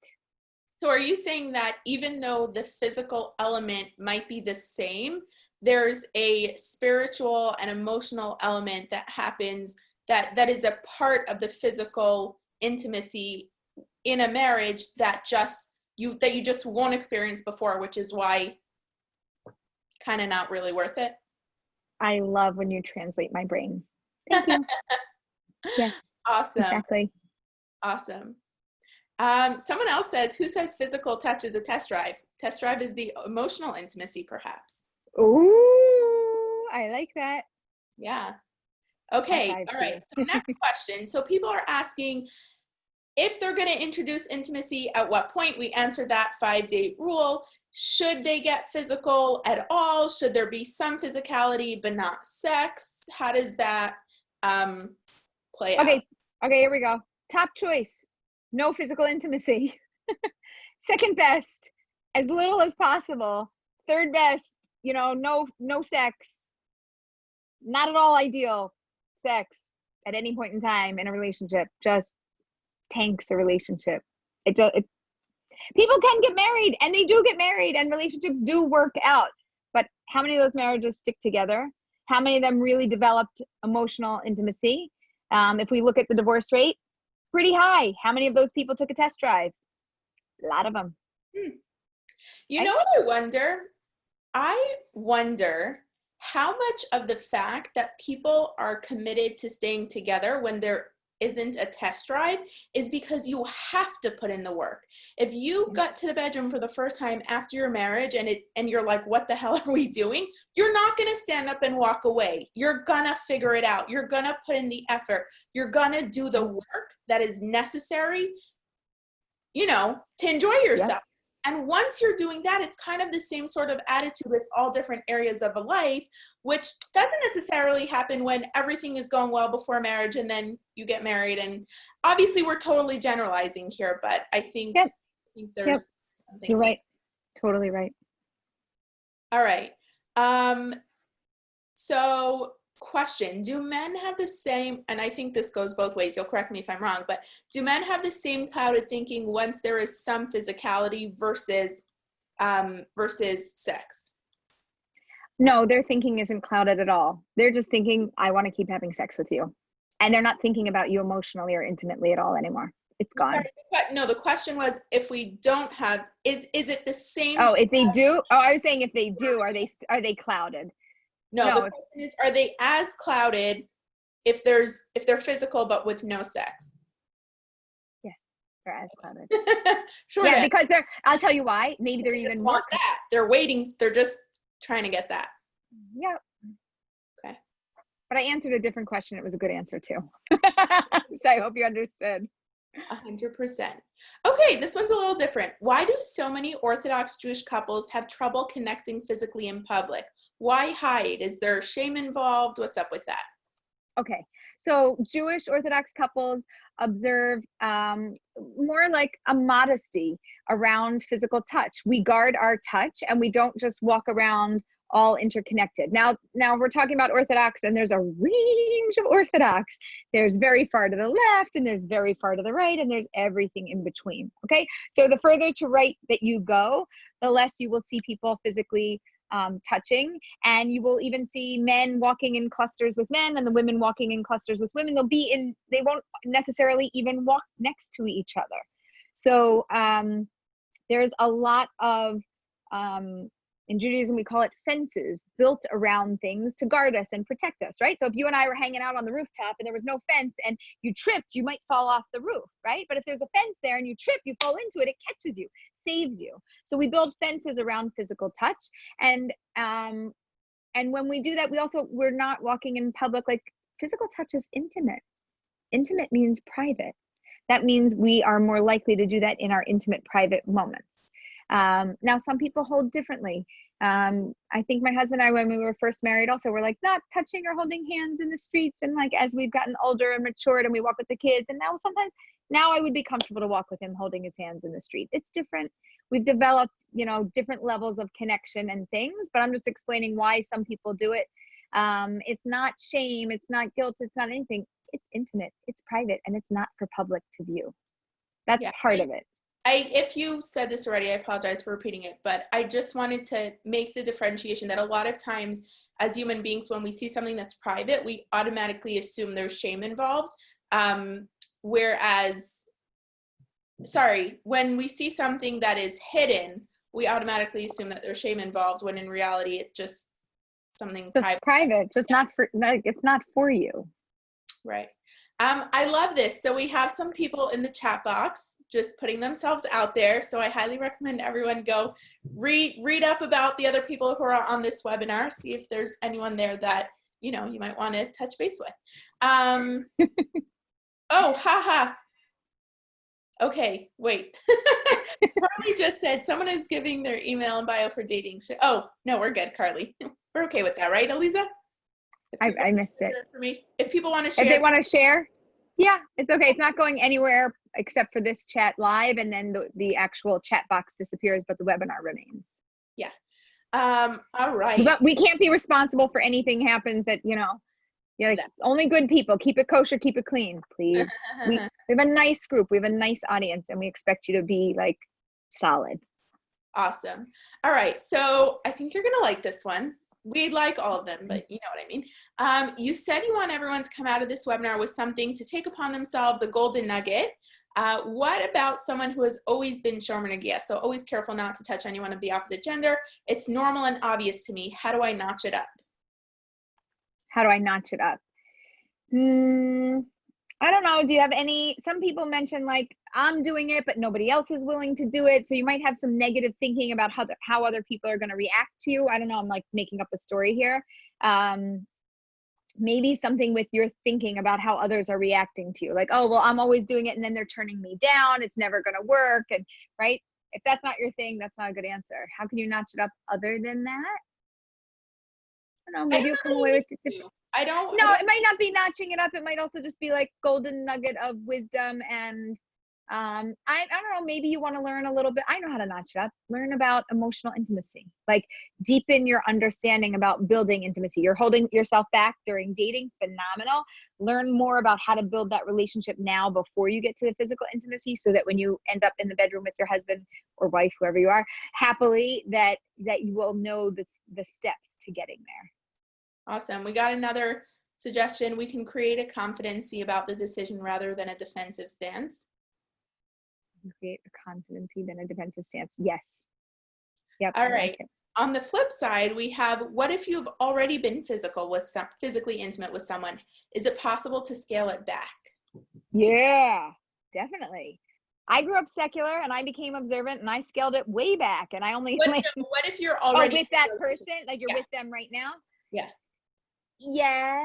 So are you saying that even though the physical element might be the same, there's a spiritual and emotional element that happens that is a part of the physical intimacy in a marriage that you just won't experience before, which is why kind of not really worth it? I love when you translate my brain. Thank you. Yes. Awesome. Exactly. Awesome. Someone else says, who says physical touch is a test drive? Test drive is the emotional intimacy, perhaps. Ooh, I like that. Yeah. Okay. All right. So next question. So people are asking if they're going to introduce intimacy, at what point? We answered that 5-date rule. Should they get physical at all? Should there be some physicality but not sex? How does that play out? Okay, here we go. Top choice, no physical intimacy. Second best, as little as possible. Third best, no sex. Not at all ideal sex at any point in time in a relationship. Just tanks a relationship. People can get married, and they do get married, and relationships do work out. But how many of those marriages stick together? How many of them really developed emotional intimacy? If we look at the divorce rate, pretty high. How many of those people took a test drive? A lot of them. You know what I wonder? I wonder how much of the fact that people are committed to staying together when there isn't a test drive is because you have to put in the work. If you got to the bedroom for the first time after your marriage and you're like, what the hell are we doing? You're not going to stand up and walk away. You're going to figure it out. You're going to put in the effort. You're going to do the work that is necessary, to enjoy yourself. Yeah. And once you're doing that, it's kind of the same sort of attitude with all different areas of a life, which doesn't necessarily happen when everything is going well before marriage and then you get married. And obviously we're totally generalizing here, but I think there's something. You're right. Totally right. All right. So question, do men have the same, and I think this goes both ways, you'll correct me if I'm wrong, but do men have the same clouded thinking once there is some physicality versus sex? No, their thinking isn't clouded at all. They're just thinking, I want to keep having sex with you. And they're not thinking about you emotionally or intimately at all anymore. It's gone. Sorry, no, the question was, if we don't have, is it the same? Oh, if they do? Oh, I was saying if they do, are they clouded? No, the question is, are they as clouded if they're physical but with no sex? Yes, they're as clouded. Sure. Yeah, because I'll tell you why. Maybe they're even more. That. They're waiting. They're just trying to get that. Yep. Okay. But I answered a different question. It was a good answer too. So I hope you understood. 100%. Okay, this one's a little different. Why do so many Orthodox Jewish couples have trouble connecting physically in public? Why hide? Is there shame involved? What's up with that? Okay, so Jewish Orthodox couples observe more like a modesty around physical touch. We guard our touch and we don't just walk around all interconnected. Now we're talking about Orthodox, and there's a range of Orthodox. There's very far to the left, and there's very far to the right, and there's everything in between. Okay, so the further to right that you go, the less you will see people physically touching, and you will even see men walking in clusters with men and the women walking in clusters with women. They won't necessarily even walk next to each other. So there's a lot of in Judaism, we call it fences, built around things to guard us and protect us, right? So if you and I were hanging out on the rooftop and there was no fence and you tripped, you might fall off the roof, right? But if there's a fence there and you trip, you fall into it, it catches you, saves you. So we build fences around physical touch. And when we do that, we're not walking in public. Like, physical touch is intimate. Intimate means private. That means we are more likely to do that in our intimate, private moments. Now, some people hold differently. I think my husband and I, when we were first married, also were like not touching or holding hands in the streets. And like, as we've gotten older and matured and we walk with the kids, and now I would be comfortable to walk with him holding his hands in the street. It's different. We've developed, different levels of connection and things, but I'm just explaining why some people do it. It's not shame. It's not guilt. It's not anything. It's intimate. It's private, and it's not for public to view. That's part of it. If you said this already, I apologize for repeating it, but I just wanted to make the differentiation that a lot of times as human beings, when we see something that's private, we automatically assume there's shame involved. When we see something that is hidden, we automatically assume that there's shame involved, when in reality, it's just something private. Just not for, like, it's not for you. Right. I love this. So we have some people in the chat box just putting themselves out there. So I highly recommend everyone go read up about the other people who are on this webinar. See if there's anyone there that, you might want to touch base with. Oh, haha. Okay, wait. Carly just said someone is giving their email and bio for dating. Oh, no, we're good, Carly. We're okay with that, right, Aleeza? I missed it. If people want to share. If they want to share, yeah, it's okay. It's not going anywhere except for this chat live, and then the actual chat box disappears, but the webinar remains. Yeah. All right. But we can't be responsible for anything happens that, only good people. Keep it kosher, keep it clean, please. We have a nice group. We have a nice audience, and we expect you to be like solid. Awesome. All right. So I think you're going to like this one. We like all of them, but you know what I mean. You said you want everyone to come out of this webinar with something to take upon themselves, a golden nugget. What about someone who has always been shomer nagia? So always careful not to touch anyone of the opposite gender. It's normal and obvious to me. How do I notch it up? How do I notch it up? I don't know. Do you have some people mention like, I'm doing it, but nobody else is willing to do it. So you might have some negative thinking about how other people are going to react to you. I don't know. I'm like making up a story here. Maybe something with your thinking about how others are reacting to you. Like, oh, well, I'm always doing it and then they're turning me down. It's never going to work. And right. If that's not your thing, that's not a good answer. How can you notch it up other than that? I don't know. Maybe you'll come away with it different. It might not be notching it up. It might also just be like golden nugget of wisdom. And I don't know, maybe you want to learn a little bit. I know how to notch it up. Learn about emotional intimacy, like deepen your understanding about building intimacy. You're holding yourself back during dating. Phenomenal. Learn more about how to build that relationship now before you get to the physical intimacy, so that when you end up in the bedroom with your husband or wife, whoever you are, happily, that you will know the steps to getting there. Awesome. We got another suggestion. We can create a confidency about the decision rather than a defensive stance. Create a confidency than a defensive stance. Yes. Yep. All right. On the flip side, we have, what if you've already been physically intimate with someone? Is it possible to scale it back? Yeah, definitely. I grew up secular and I became observant and I scaled it way back, and I only. What if you're already with that person? Like you're with them right now? Yeah. Yes.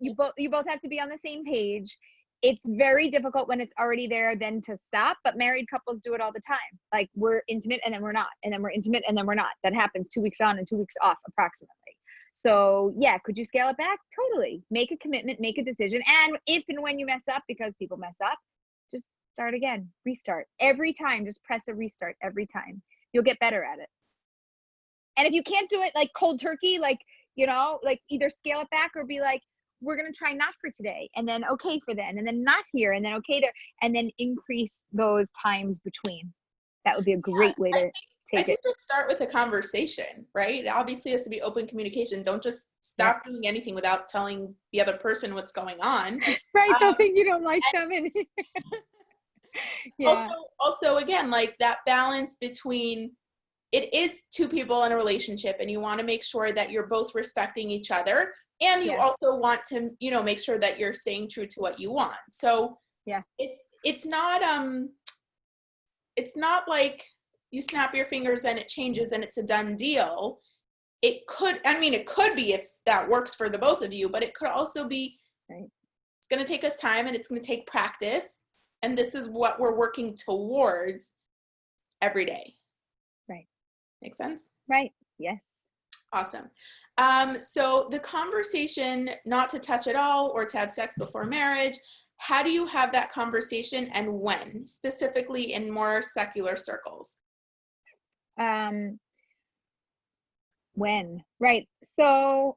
You both have to be on the same page. It's very difficult when it's already there then to stop, but married couples do it all the time. Like, we're intimate and then we're not, and then we're intimate and then we're not. That happens 2 weeks on and 2 weeks off approximately. So yeah, could you scale it back? Totally. Make a commitment, make a decision. And if and when you mess up, because people mess up, just start again, restart. Every time, just press a restart every time. You'll get better at it. And if you can't do it like cold turkey, like either scale it back or be like, we're going to try not for today, and then okay for then, and then not here, and then okay there, and then increase those times between. That would be a great way to take it. Just start with a conversation, right? Obviously, it has to be open communication. Don't just stop doing anything without telling the other person what's going on. Right. Don't think you don't like them. Yeah. Also, again, like that balance between it is two people in a relationship, and you want to make sure that you're both respecting each other, and you also want to, you know, make sure that you're staying true to what you want. So it's not like you snap your fingers and it changes and it's a done deal. It could be if that works for the both of you, but it could also be, it's going to take us time and it's going to take practice. And this is what we're working towards every day. Right. Make sense? Right. Yes. Awesome. So the conversation not to touch at all or to have sex before marriage, how do you have that conversation and when, specifically in more secular circles? When, right. So,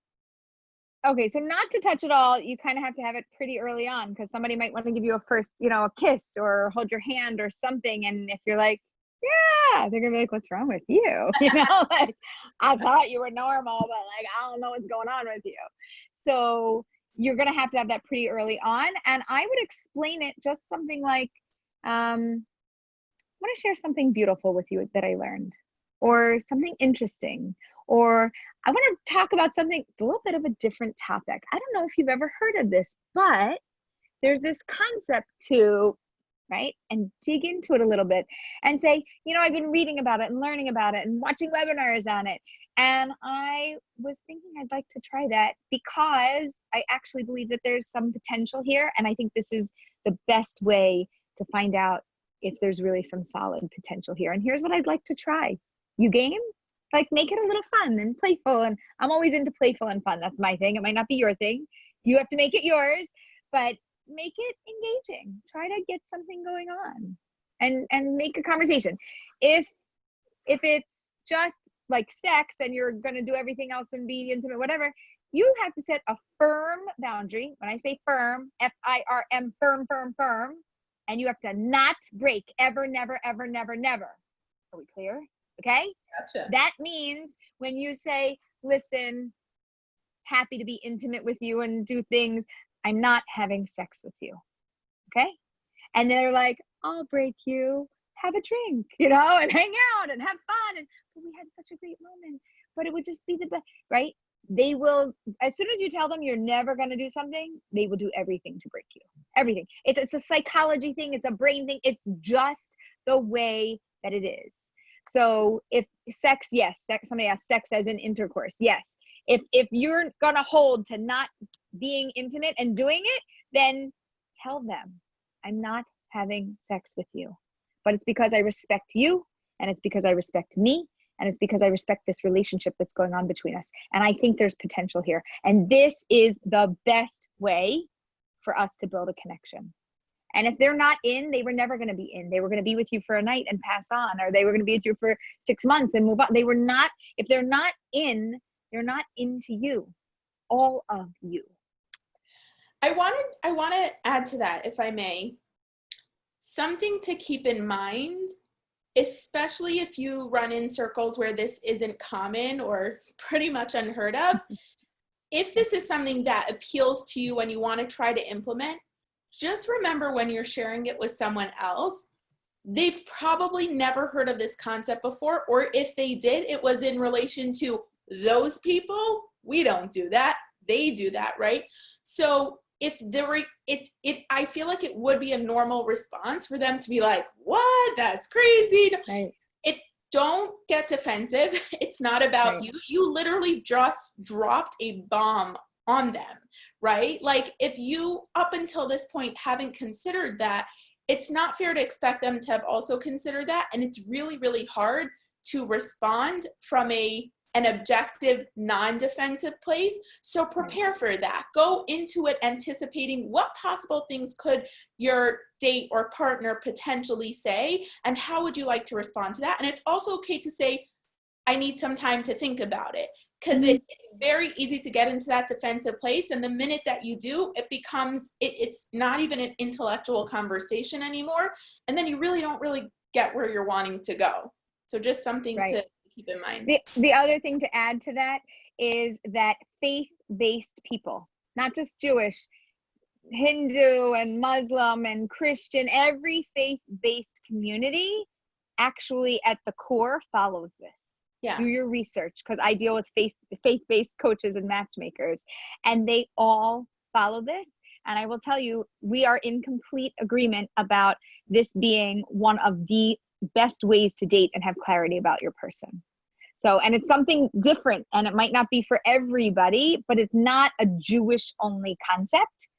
okay. So not to touch at all, you kind of have to have it pretty early on, because somebody might want to give you a first, you know, a kiss or hold your hand or something. And if you're like, yeah, they're gonna be like, what's wrong with you? You know, like, I thought you were normal, but like, I don't know what's going on with you. So you're gonna have to have that pretty early on. And I would explain it just something like, I want to share something beautiful with you that I learned, or something interesting, or I want to talk about something, a little bit of a different topic. I don't know if you've ever heard of this, but there's this concept to, right? And dig into it a little bit and say, you know, I've been reading about it and learning about it and watching webinars on it. And I was thinking I'd like to try that because I actually believe that there's some potential here. And I think this is the best way to find out if there's really some solid potential here. And here's what I'd like to try. You game? Like, make it a little fun and playful. And I'm always into playful and fun. That's my thing. It might not be your thing. You have to make it yours, but make it engaging. Try to get something going on and make a conversation. If it's just like sex and you're going to do everything else and be intimate, whatever, you have to set a firm boundary. When I say firm, F-I-R-M, firm, firm, firm. And you have to not break ever, never, ever, never, never. Are we clear? Okay. Gotcha. That means when you say, listen, happy to be intimate with you and do things, I'm not having sex with you. Okay. And they're like, I'll break you, have a drink, you know, and hang out and have fun. And we had such a great moment, but it would just be the best, right? They will, as soon as you tell them you're never going to do something, they will do everything to break you. Everything. It's a psychology thing. It's a brain thing. It's just the way that it is. So if sex, yes, somebody asked sex as in intercourse. Yes. If you're going to hold to not being intimate and doing it, then tell them, I'm not having sex with you, but it's because I respect you, and it's because I respect me, and it's because I respect this relationship that's going on between us. And I think there's potential here. And this is the best way for us to build a connection. And if they're not in, they were never going to be in. They were going to be with you for a night and pass on, or they were going to be with you for 6 months and move on. They were not, if they're not in, they're not into you, all of you. I want to add to that, if I may, something to keep in mind, especially if you run in circles where this isn't common or pretty much unheard of. If this is something that appeals to you and you want to try to implement, just remember when you're sharing it with someone else, they've probably never heard of this concept before, or if they did, it was in relation to those people. We don't do that. They do that, right? So I feel like it would be a normal response for them to be like, what? That's crazy. Right. Don't get defensive. It's not about you. You literally just dropped a bomb on them, right? Like, if you up until this point haven't considered that, it's not fair to expect them to have also considered that. And it's really, really hard to respond from an objective, non-defensive place. So prepare for that. Go into it anticipating what possible things could your date or partner potentially say, and how would you like to respond to that? And it's also okay to say, I need some time to think about it, because it's very easy to get into that defensive place. And the minute that you do, it becomes, it's not even an intellectual conversation anymore. And then you really don't really get where you're wanting to go. So just something to keep in mind. The other thing to add to that is that faith-based people, not just Jewish, Hindu and Muslim and Christian, every faith-based community actually at the core follows this. Yeah. Do your research, because I deal with faith-based coaches and matchmakers, and they all follow this. And I will tell you, we are in complete agreement about this being one of the best ways to date and have clarity about your person. So, and it's something different, and it might not be for everybody, but it's not a Jewish only concept.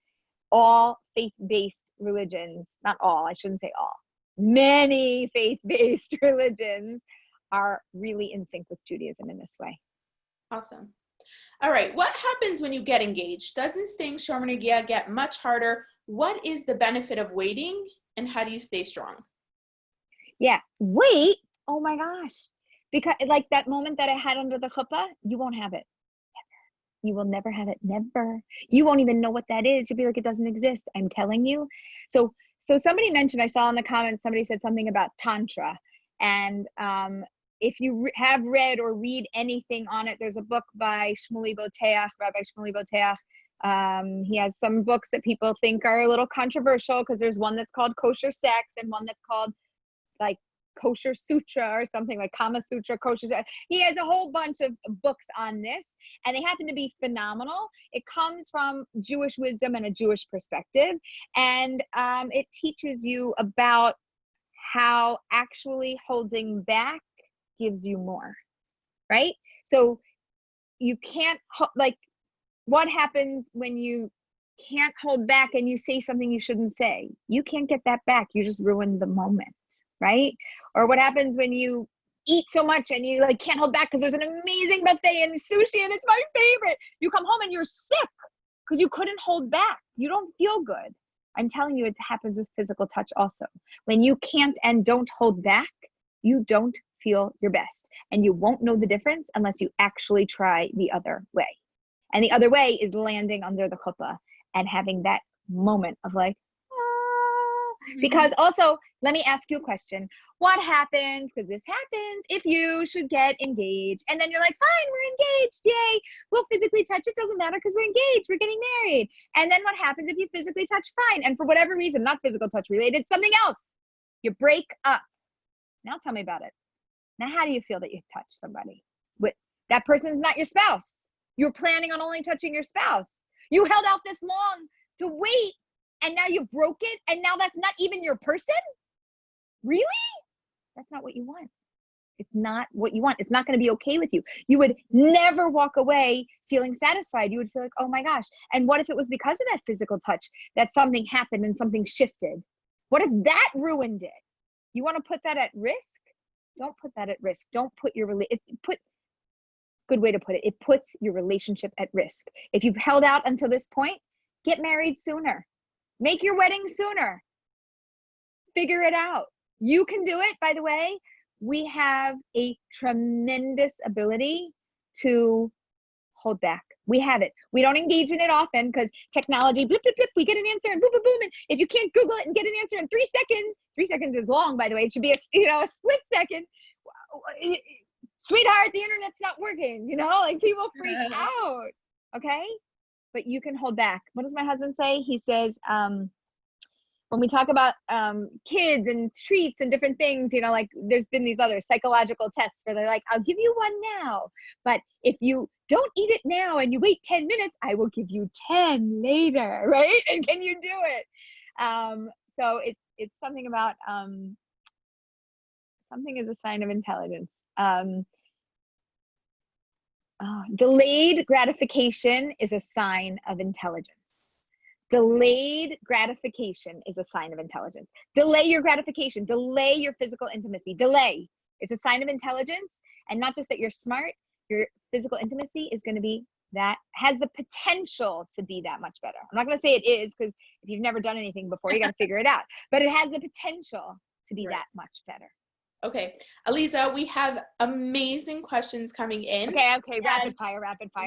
All faith-based religions, not all, I shouldn't say all, many faith-based religions are really in sync with Judaism in this way. Awesome. All right. What happens when you get engaged? Doesn't staying Shomer Negia get much harder? What is the benefit of waiting, and how do you stay strong? Yeah. Wait. Oh my gosh. Because like that moment that I had under the chuppah, you won't have it. Never. You will never have it. Never. You won't even know what that is. You'll be like, it doesn't exist. I'm telling you. So somebody mentioned, I saw in the comments, somebody said something about Tantra. And if you have read or read anything on it, there's a book by Shmuley Boteach, Rabbi Shmuley Boteach. He has some books that people think are a little controversial, because there's one that's called Kosher Sex and one that's called like Kosher Sutra or something, like Kama Sutra, Kosher Sutra. He has a whole bunch of books on this, and they happen to be phenomenal. It comes from Jewish wisdom and a Jewish perspective, and it teaches you about how actually holding back gives you more, right? So you can't, like, what happens when you can't hold back and you say something you shouldn't say? You can't get that back. You just ruined the moment, right? Or what happens when you eat so much and you like can't hold back because there's an amazing buffet and sushi and it's my favorite. You come home and you're sick because you couldn't hold back. You don't feel good. I'm telling you, it happens with physical touch also. When you can't and don't hold back, you don't feel your best, and you won't know the difference unless you actually try the other way. And the other way is landing under the chuppah and having that moment of like, because also, let me ask you a question. What happens, because this happens, if you should get engaged and then you're like, fine, we're engaged, yay, we'll physically touch, it doesn't matter because we're engaged, we're getting married. And then what happens if you physically touch? Fine, and for whatever reason, not physical touch related, something else, you break up. Now tell me about it. Now, how do you feel that you touch somebody? That person's not your spouse. You're planning on only touching your spouse. You held out this long to wait, and now you broke it, and now that's not even your person? Really? That's not what you want. It's not what you want. It's not going to be okay with you. You would never walk away feeling satisfied. You would feel like, oh my gosh. And what if it was because of that physical touch that something happened and something shifted? What if that ruined it? You want to put that at risk? Don't put that at risk. Don't put your good way to put it. It puts your relationship at risk. If you've held out until this point, get married sooner. Make your wedding sooner. Figure it out. You can do it, by the way. We have a tremendous ability to hold back. We have it. We don't engage in it often because technology, blip, blip, blip, we get an answer and boom, boom, boom. And if you can't Google it and get an answer in 3 seconds, 3 seconds is long, by the way. It should be a split second. Sweetheart, the internet's not working, like people freak out. Okay. But you can hold back. What does my husband say? He says, when we talk about kids and treats and different things, like there's been these other psychological tests where they're like, I'll give you one now, but if you don't eat it now and you wait 10 minutes, I will give you 10 later, right? And can you do it? So it's something about, something is a sign of intelligence. Delayed gratification is a sign of intelligence. Delayed gratification is a sign of intelligence. Delay your gratification. Delay your physical intimacy. Delay. It's a sign of intelligence. And not just that you're smart, your physical intimacy is going to be that, has the potential to be that much better. I'm not going to say it is, because if you've never done anything before, you got to figure it out. But it has the potential to be that much better. Okay. Aleeza, we have amazing questions coming in. Okay. Rapid fire.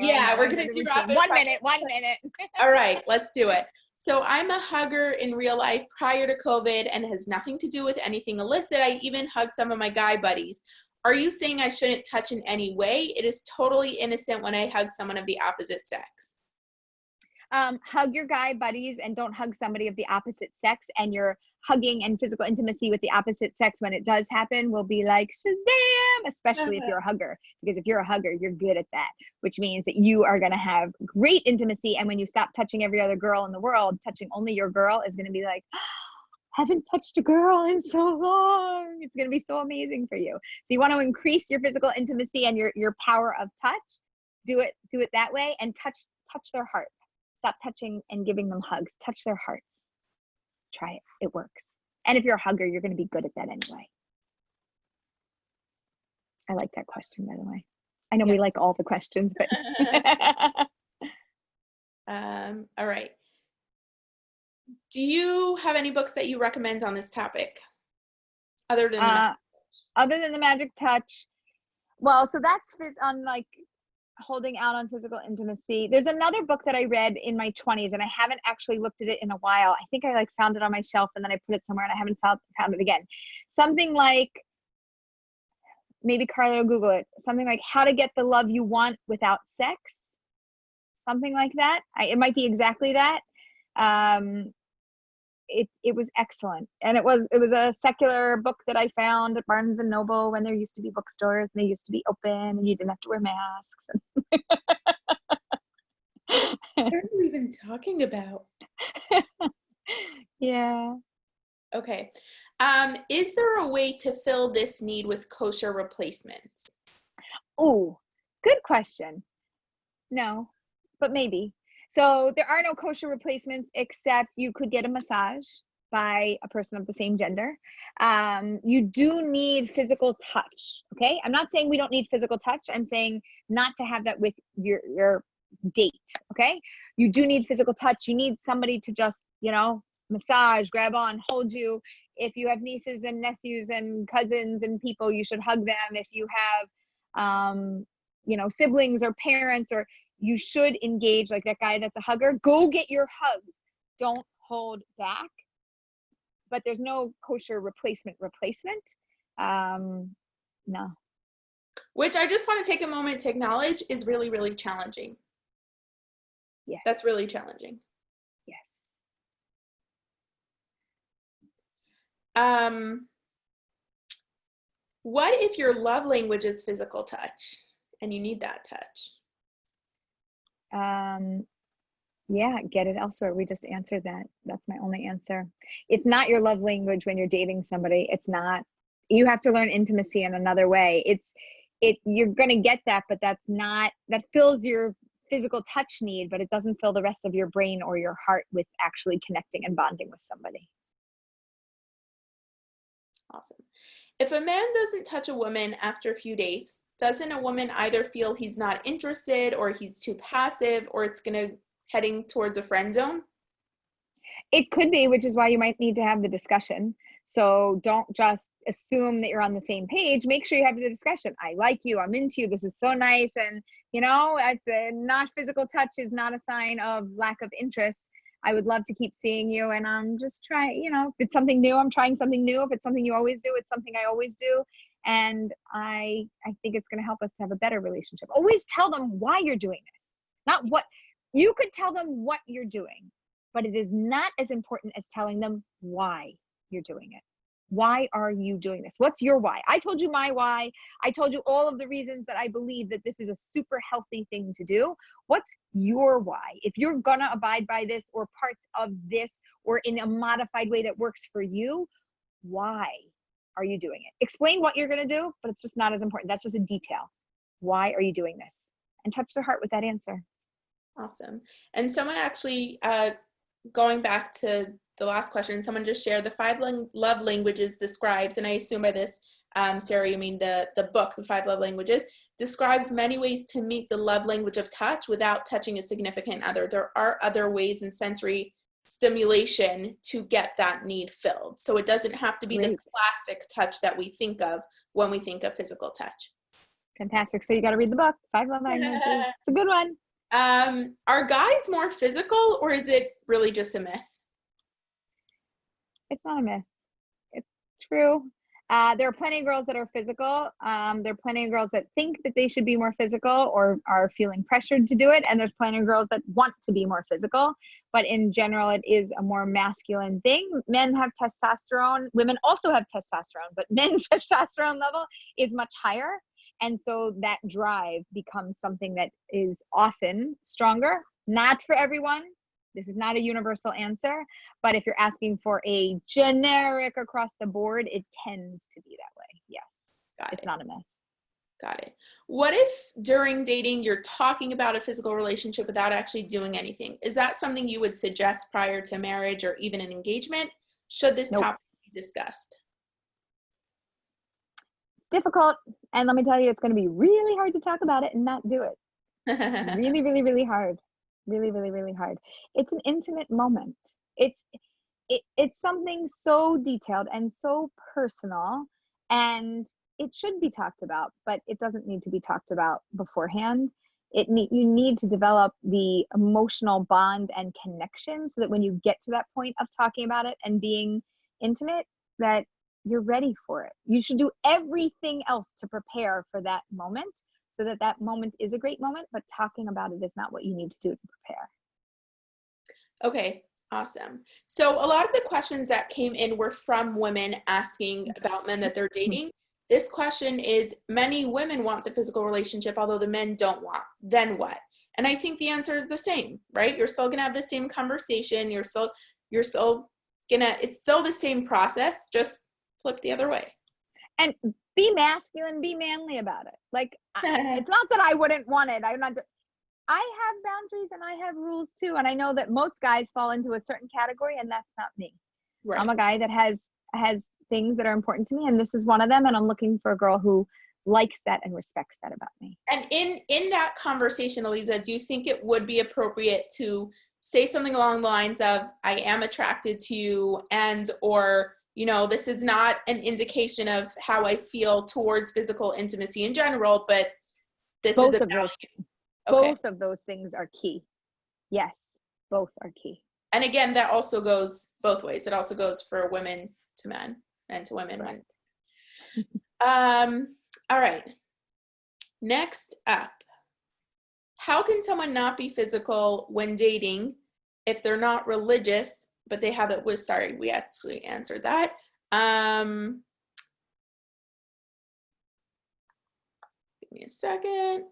Yeah, we're going to do rapid fire. 1 minute. All right, let's do it. So I'm a hugger in real life prior to COVID, and it has nothing to do with anything illicit. I even hug some of my guy buddies. Are you saying I shouldn't touch in any way? It is totally innocent when I hug someone of the opposite sex. Hug your guy buddies and don't hug somebody of the opposite sex. And your hugging and physical intimacy with the opposite sex, when it does happen, will be like Shazam, especially if you're a hugger. Because if you're a hugger, you're good at that, which means that you are going to have great intimacy. And when you stop touching every other girl in the world, touching only your girl is going to be like, haven't touched a girl in so long. It's going to be so amazing for you. So you want to increase your physical intimacy and your power of touch. Do it that way, and touch their heart. Stop touching and giving them hugs. Touch their hearts. Try it. It works. And if you're a hugger, you're going to be good at that anyway. I like that question, by the way. I know we like all the questions, but all right. Do you have any books that you recommend on this topic other than the magic touch? Well, so that's on like holding out on physical intimacy. There's another book that I read in my 20s, and I haven't actually looked at it in a while. I think I like found it on my shelf and then I put it somewhere and I haven't found it again. Something like, maybe Carly will Google it, something like How to Get the Love You Want Without Sex. Something like that. It might be exactly that. It was excellent. And it was a secular book that I found at Barnes and Noble when there used to be bookstores and they used to be open and you didn't have to wear masks. What are you even talking about? Yeah. Okay. Is there a way to fill this need with kosher replacements? Oh, good question. No, but maybe. So there are no kosher replacements, except you could get a massage by a person of the same gender. You do need physical touch. Okay. I'm not saying we don't need physical touch. I'm saying not to have that with your date. Okay. You do need physical touch. You need somebody to just, massage, grab on, hold you. If you have nieces and nephews and cousins and people, you should hug them. If you have, siblings or parents, or you should engage like that guy that's a hugger. Go get your hugs. Don't hold back. But there's no kosher replacement. No. Which I just want to take a moment to acknowledge is really, really challenging. Yes. That's really challenging. Yes. What if your love language is physical touch and you need that touch? Yeah, get it elsewhere. We just answered that. That's my only answer. It's not your love language when you're dating somebody. It's not. You have to learn intimacy in another way. You're going to get that, but that fills your physical touch need, but it doesn't fill the rest of your brain or your heart with actually connecting and bonding with somebody. Awesome. If a man doesn't touch a woman after a few dates, doesn't a woman either feel he's not interested or he's too passive, or it's heading towards a friend zone? It could be, which is why you might need to have the discussion. So don't just assume that you're on the same page. Make sure you have the discussion. I like you. I'm into you. This is so nice. And, not physical touch is not a sign of lack of interest. I would love to keep seeing you. And I'm just trying, if it's something new, I'm trying something new. If it's something you always do, it's something I always do. And I think it's going to help us to have a better relationship. Always tell them why you're doing this. Not what you could tell them what you're doing, but it is not as important as telling them why you're doing it. Why are you doing this? What's your why? I told you my why. I told you all of the reasons that I believe that this is a super healthy thing to do. What's your why? If you're going to abide by this or parts of this or in a modified way that works for you, why are you doing it? Explain what you're going to do, but it's just not as important. That's just a detail. Why are you doing this? And touch their heart with that answer. Awesome. And someone actually, going back to the last question, someone just shared the 5 love languages describes, and I assume by this, Sarah, you mean the book, The 5 Love Languages, describes many ways to meet the love language of touch without touching a significant other. There are other ways in sensory stimulation to get that need filled. So it doesn't have to be the classic touch that we think of when we think of physical touch. Fantastic. So you got to read the book, 5 Love Languages. It's a good one. Are guys more physical, or is it really just a myth? It's not a myth. It's true. There are plenty of girls that are physical. There are plenty of girls that think that they should be more physical or are feeling pressured to do it. And there's plenty of girls that want to be more physical. But in general, it is a more masculine thing. Men have testosterone. Women also have testosterone, but men's testosterone level is much higher. And so that drive becomes something that is often stronger. Not for everyone. This is not a universal answer, but if you're asking for a generic across the board, it tends to be that way. Yes. It's not a myth. Got it. What if during dating you're talking about a physical relationship without actually doing anything? Is that something you would suggest prior to marriage or even an engagement? Should this topic be discussed? Difficult. And let me tell you, it's going to be really hard to talk about it and not do it. Really, really, really hard. Really, really, really hard. It's an intimate moment. It's something so detailed and so personal, and it should be talked about, but it doesn't need to be talked about beforehand. You need to develop the emotional bond and connection so that when you get to that point of talking about it and being intimate, that you're ready for it. You should do everything else to prepare for that moment, so that that moment is a great moment, but talking about it is not what you need to do to prepare. Okay, awesome. So a lot of the questions that came in were from women asking about men that they're dating. This question is, many women want the physical relationship, although the men don't want. Then what? And I think the answer is the same, right? You're still gonna have the same conversation. You're still gonna, it's still the same process, just flip the other way. And be masculine, be manly about it. Like, it's not that I wouldn't want it. I have boundaries and I have rules too. And I know that most guys fall into a certain category, and that's not me. Right. I'm a guy that has things that are important to me, and this is one of them. And I'm looking for a girl who likes that and respects that about me. And in that conversation, Aleeza, do you think it would be appropriate to say something along the lines of, I am attracted to you, and, or, you know, this is not an indication of how I feel towards physical intimacy in general, but this is about you. Okay. Both of those things are key. Yes, both are key. And again, that also goes both ways. It also goes for women to men and to women. Right. All right. Next up, how can someone not be physical when dating if they're not religious, but they have it with, sorry, we actually answered that. Give me a second.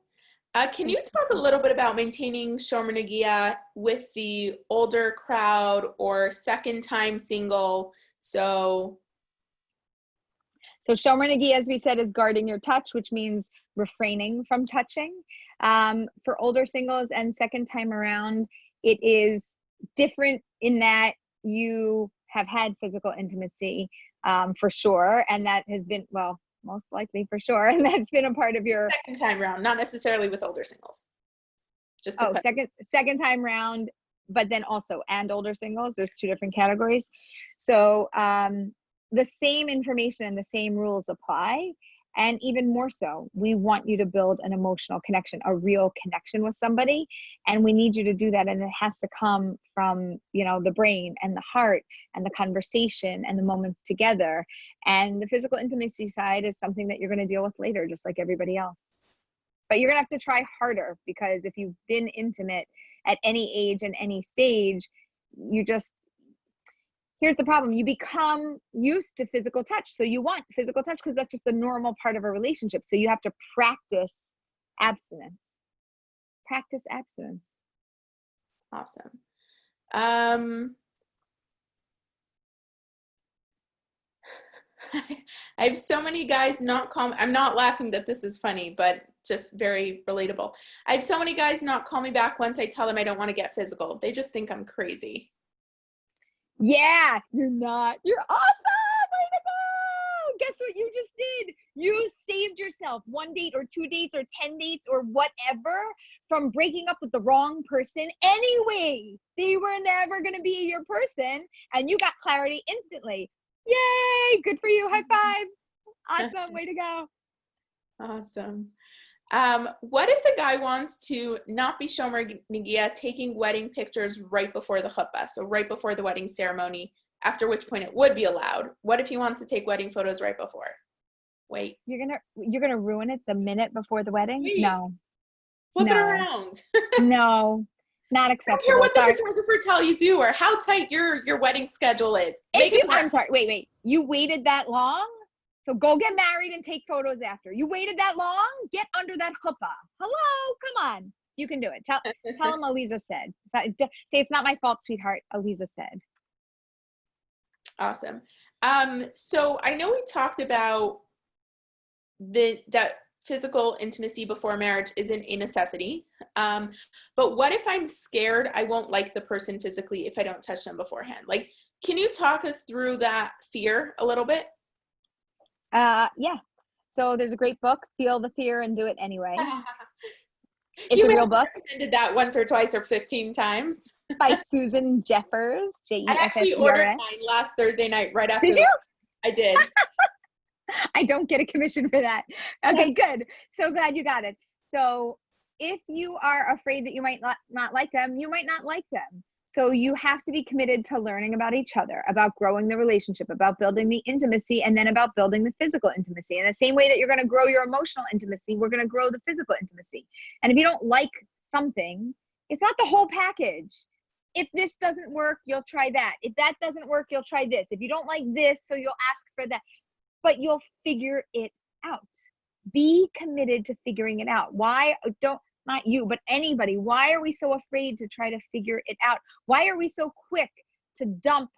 Can you talk a little bit about maintaining shomer negia with the older crowd or second time single? So shomer negia, as we said, is guarding your touch, which means refraining from touching. For older singles and second time around, it is different in that you have had physical intimacy for sure, and that has been, well, most likely for sure, and that's been a part of your second time round, not necessarily with older singles. Just second time round, but then also and older singles. There's two different categories. So the same information and the same rules apply. And even more so, we want you to build an emotional connection, a real connection with somebody. And we need you to do that. And it has to come from, you know, the brain and the heart and the conversation and the moments together. And the physical intimacy side is something that you're going to deal with later, just like everybody else. But you're going to have to try harder, because if you've been intimate at any age and any stage, here's the problem. You become used to physical touch. So you want physical touch because that's just the normal part of a relationship. So you have to practice abstinence. Practice abstinence. Awesome. I have so many guys not call me. I'm not laughing that this is funny, but just very relatable. I have so many guys not call me back once I tell them I don't want to get physical. They just think I'm crazy. Yeah, you're not. You're awesome. Way to go. Guess what you just did? You saved yourself 1 date or 2 dates or 10 dates or whatever from breaking up with the wrong person anyway. They were never going to be your person, and you got clarity instantly. Yay. Good for you. High five. Awesome. Way to go. Awesome. What if the guy wants to not be shomer negia, taking wedding pictures right before the chuppah, so right before the wedding ceremony, after which point it would be allowed. What if he wants to take wedding photos right before? Wait. You're gonna ruin it the minute before the wedding? Wait. No. Flip it No. around. No. Not I don't acceptable. care what the Sorry. photographer tell you do or how tight your wedding schedule is. I'm sorry. Wait. You waited that long? So go get married and take photos after. You waited that long? Get under that chuppah. Hello? Come on. You can do it. Tell him Aleeza said. Say it's not my fault, sweetheart. Aleeza said. Awesome. So I know we talked about that physical intimacy before marriage isn't a necessity. But what if I'm scared I won't like the person physically if I don't touch them beforehand? Like, can you talk us through that fear a little bit? Yeah. So there's a great book, Feel the Fear and Do It Anyway. It's You a real book. Recommended that once or twice or 15 times. By Susan Jeffers, Jeffers. I actually ordered mine last Thursday night right after. Did you? I did. I don't get a commission for that. Okay, good. So glad you got it. So if you are afraid that you might not like them, you might not like them. So you have to be committed to learning about each other, about growing the relationship, about building the intimacy, and then about building the physical intimacy. In the same way that you're going to grow your emotional intimacy, we're going to grow the physical intimacy. And if you don't like something, it's not the whole package. If this doesn't work, you'll try that. If that doesn't work, you'll try this. If you don't like this, so you'll ask for that. But you'll figure it out. Be committed to figuring it out. Not you, but anybody. Why are we so afraid to try to figure it out? Why are we so quick to dump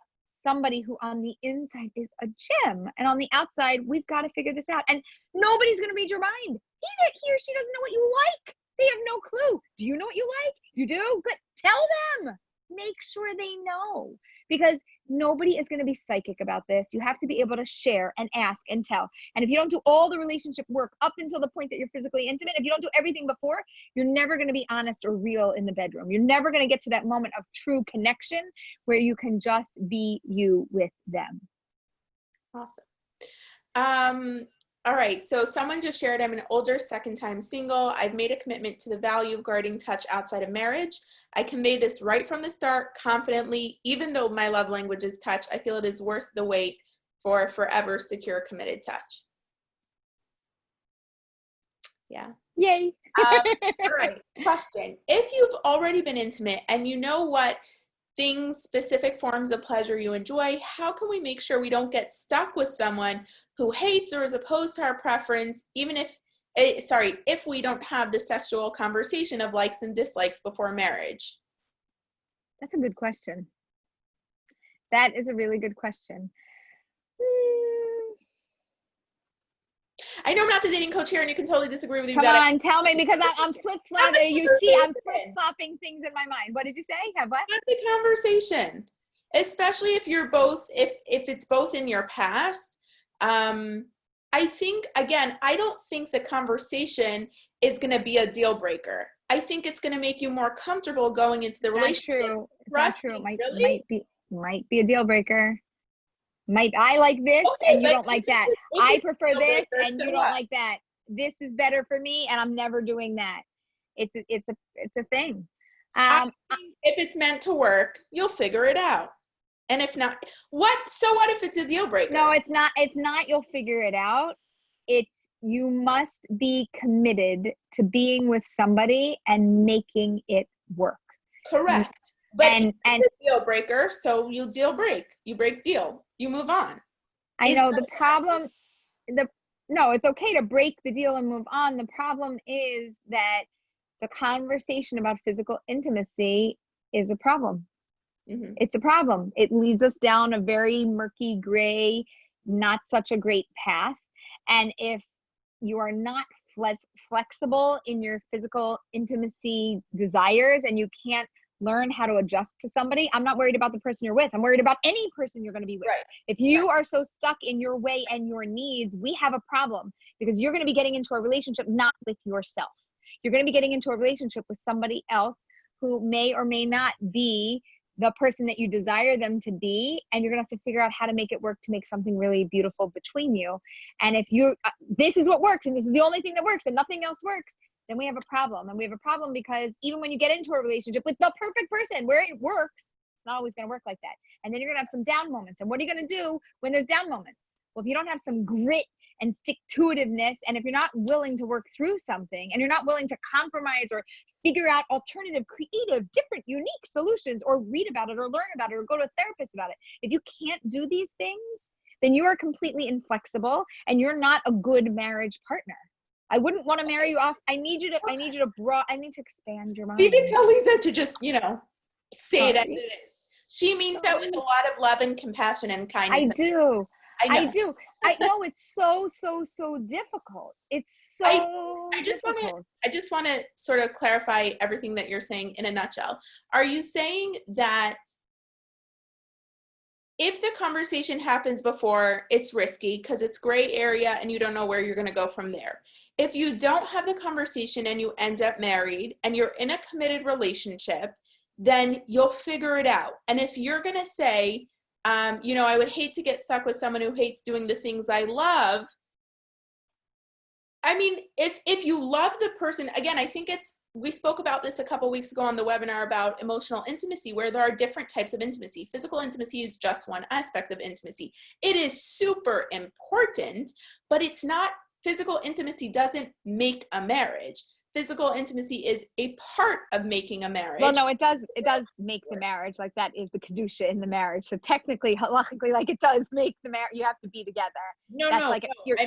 somebody who on the inside is a gem and on the outside, we've got to figure this out. And nobody's going to read your mind. He or she doesn't know what you like. They have no clue. Do you know what you like? You do? Good. Tell them. Make sure they know, because nobody is going to be psychic about this. You have to be able to share and ask and tell. And if you don't do all the relationship work up until the point that you're physically intimate, if you don't do everything before, you're never going to be honest or real in the bedroom. You're never going to get to that moment of true connection where you can just be you with them. Awesome. All right, so someone just shared, I'm an older second-time single. I've made a commitment to the value of guarding touch outside of marriage. I convey this right from the start, confidently. Even though my love language is touch, I feel it is worth the wait for forever secure, committed touch. Yeah. Yay. All right, question. If you've already been intimate and you know what specific forms of pleasure you enjoy, how can we make sure we don't get stuck with someone who hates or is opposed to our preference, even if we don't have the sexual conversation of likes and dislikes before marriage? That's a good question. That is a really good question. I know I'm not the dating coach here and you can totally disagree with me. Come on, tell me, because I'm flip-flopping. You see, I'm flip-flopping things in my mind. What did you say? Have what? Have the conversation, especially if you're both, if it's both in your past. I think, again, I don't think the conversation is going to be a deal breaker. I think it's going to make you more comfortable going into the relationship. Not true. It might be a deal breaker. I like this and you don't like that. I prefer this and you don't like that. This is better for me and I'm never doing that. It's a thing. If it's meant to work, you'll figure it out. And if not, what if it's a deal breaker? No, it's not you'll figure it out. It's you must be committed to being with somebody and making it work. Correct. But it's a deal breaker, so you deal break. You break deal. You move on. I know the problem. No, it's okay to break the deal and move on. The problem is that the conversation about physical intimacy is a problem. Mm-hmm. It's a problem. It leads us down a very murky, gray, not such a great path. And if you are not flexible in your physical intimacy desires and you can't learn how to adjust to somebody, I'm not worried about the person you're with. I'm worried about any person you're going to be with. Right. If you are so stuck in your way and your needs, we have a problem, because you're going to be getting into a relationship not with yourself. You're going to be getting into a relationship with somebody else who may or may not be the person that you desire them to be, and you're going to have to figure out how to make it work to make something really beautiful between you. And if this is what works and this is the only thing that works and nothing else works, then we have a problem. And we have a problem because even when you get into a relationship with the perfect person where it works, it's not always going to work like that. And then you're going to have some down moments. And what are you going to do when there's down moments? Well, if you don't have some grit and stick-to-itiveness, and if you're not willing to work through something, and you're not willing to compromise or figure out alternative, creative, different, unique solutions, or read about it, or learn about it, or go to a therapist about it, if you can't do these things, then you are completely inflexible, and you're not a good marriage partner. I wouldn't want to marry you off. I need to expand your mind. You can tell Lisa to just, say it as it is. She means that with a lot of love and compassion and kindness. I do. I know it's so difficult. It's so difficult. I just want to sort of clarify everything that you're saying in a nutshell. Are you saying that if the conversation happens before, it's risky because it's gray area and you don't know where you're going to go from there? If you don't have the conversation and you end up married and you're in a committed relationship, then you'll figure it out. And if you're going to say, I would hate to get stuck with someone who hates doing the things I love. I mean, if you love the person, again, I think we spoke about this a couple weeks ago on the webinar about emotional intimacy, where there are different types of intimacy. Physical intimacy is just one aspect of intimacy. It is super important, but physical intimacy doesn't make a marriage. Physical intimacy is a part of making a marriage. Well, no, it does make the marriage. Like, that is the kedusha in the marriage. So technically, halachically, like, it does make the marriage. You have to be together.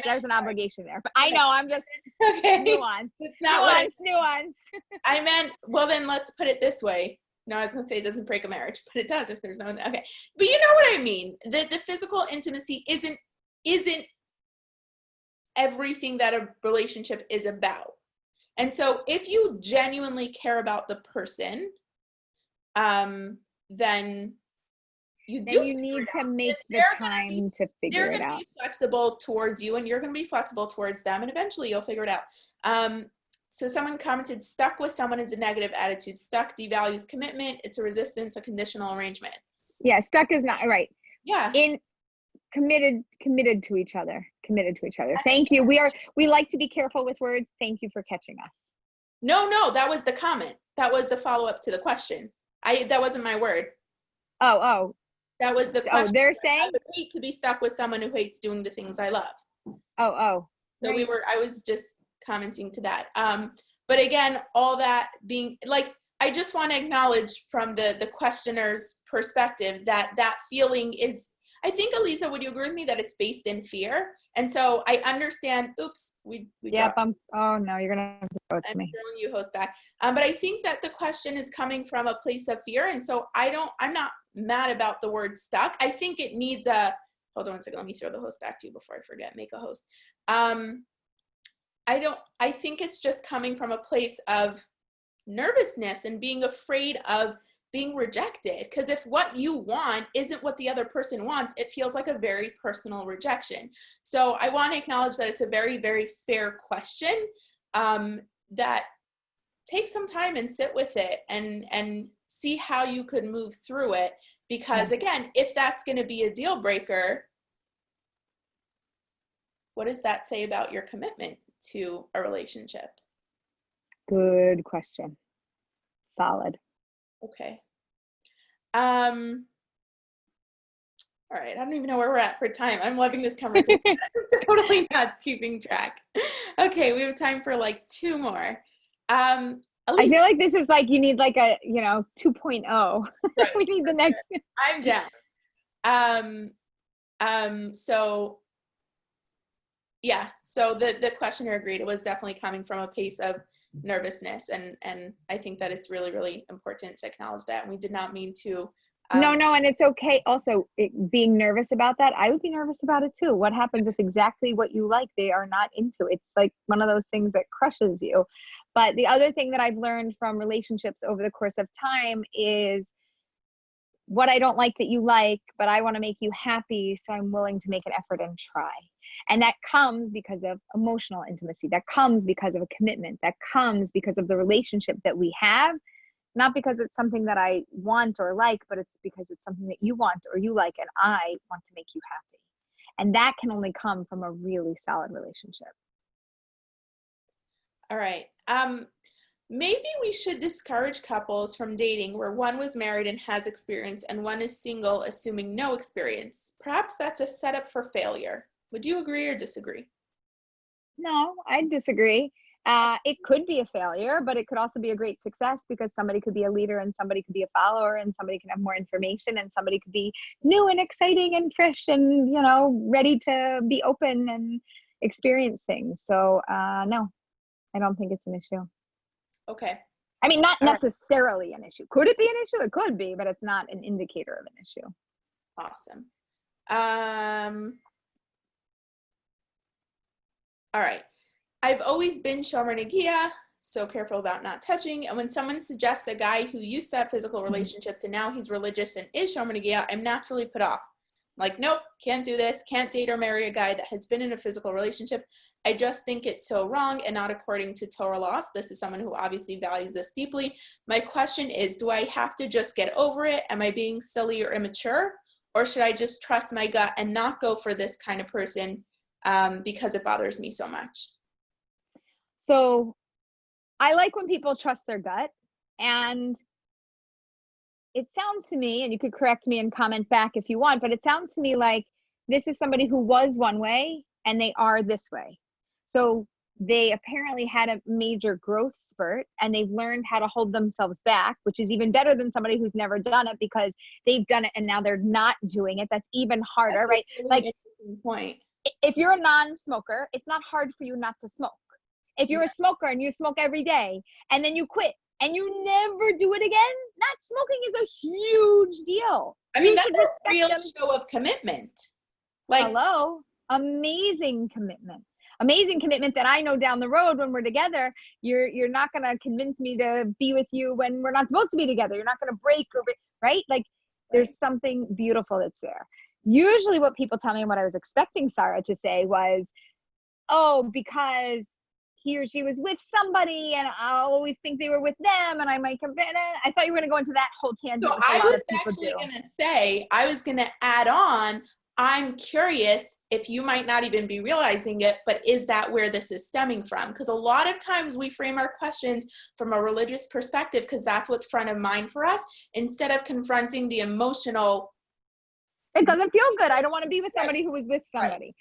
There's an obligation there. But I know, I'm just nuance. It's not nuance. I meant, well, then let's put it this way. No, I was going to say it doesn't break a marriage, but it does if there's no, okay. But you know what I mean? The physical intimacy isn't everything that a relationship is about. And so if you genuinely care about the person, then you need to make the time to figure it out. They're going to be flexible towards you, and you're going to be flexible towards them, and eventually you'll figure it out. So someone commented, stuck with someone is a negative attitude. Stuck devalues commitment. It's a resistance, a conditional arrangement. Yeah, stuck is not right. Yeah. Committed to each other. Thank you. We like to be careful with words. Thank you for catching us. No, that was the comment. That was the follow-up to the question. That wasn't my word. Oh. That was the question. Oh, they're saying? I would hate to be stuck with someone who hates doing the things I love. Oh. So right. I was just commenting to that. But again, all that being, like, I just want to acknowledge from the questioner's perspective that feeling is, I think, Aleeza, would you agree with me that it's based in fear? And so I understand, we yep, oh no, you're going to have to go with me. I'm throwing you host back. But I think that the question is coming from a place of fear. And so I'm not mad about the word stuck. I think it needs hold on one second, let me throw the host back to you before I forget, make a host. I think it's just coming from a place of nervousness and being afraid of being rejected, because if what you want isn't what the other person wants, it feels like a very personal rejection. So I want to acknowledge that it's a very, very fair question, that take some time and sit with it and see how you could move through it, because again, if that's going to be a deal breaker, what does that say about your commitment to a relationship? Good question. Solid. Okay. All right. I don't even know where we're at for time. I'm loving this conversation. I'm totally not keeping track. Okay. We have time for like 2 more. I feel like this is like, you need like a, 2.0. Right. We need the next. I'm down. So yeah. So the questioner agreed. It was definitely coming from a place of nervousness, and I think that it's really, really important to acknowledge that, and we did not mean to no, and it's okay also being nervous about that. I would be nervous about it too. What happens if exactly what you like they are not into? It's like one of those things that crushes you. But the other thing that I've learned from relationships over the course of time is what I don't like that you like, but I want to make you happy, so I'm willing to make an effort and try. And that comes because of emotional intimacy. That comes because of a commitment. That comes because of the relationship that we have, not because it's something that I want or like, but it's because it's something that you want or you like, and I want to make you happy. And that can only come from a really solid relationship. All right. Maybe we should discourage couples from dating where one was married and has experience and one is single, assuming no experience. Perhaps that's a setup for failure. Would you agree or disagree? No, I disagree. It could be a failure, but it could also be a great success because somebody could be a leader and somebody could be a follower and somebody can have more information and somebody could be new and exciting and fresh and, you know, ready to be open and experience things. So, no, I don't think it's an issue. Okay. I mean, not All right. necessarily an issue. Could it be an issue? It could be, but it's not an indicator of an issue. Awesome. All right. I've always been shomer negia, so careful about not touching. And when someone suggests a guy who used to have physical relationships and now he's religious and is shomer negia, I'm naturally put off. Like, nope, can't do this. Can't date or marry a guy that has been in a physical relationship. I just think it's so wrong and not according to Torah laws. This is someone who obviously values this deeply. My question is, do I have to just get over it? Am I being silly or immature? Or should I just trust my gut and not go for this kind of person because it bothers me so much? So I like when people trust their gut, and it sounds to me, and you could correct me and comment back if you want, but it sounds to me like this is somebody who was one way and they are this way. So they apparently had a major growth spurt and they've learned how to hold themselves back, which is even better than somebody who's never done it because they've done it and now they're not doing it. That's even harder, right? Really like interesting point. If you're a non-smoker, it's not hard for you not to smoke. If you're a smoker and you smoke every day and then you quit and you never do it again, not smoking is a huge deal. I mean, You that's should a respect real them. show of commitment. Like, hello, amazing commitment. Amazing commitment that I know down the road when we're together, you're not going to convince me to be with you when we're not supposed to be together. You're not going to break or, right? Like there's something beautiful that's there. Usually what people tell me and what I was expecting Sarah to say was, oh, because he or she was with somebody and I always think they were with them and I might compare. I thought you were going to go into that whole tangent. So I was actually going to say, I was going to add on, I'm curious if you might not even be realizing it, but is that where this is stemming from? Because a lot of times we frame our questions from a religious perspective because that's what's front of mind for us instead of confronting the emotional. It doesn't feel good. I don't want to be with somebody who was with somebody.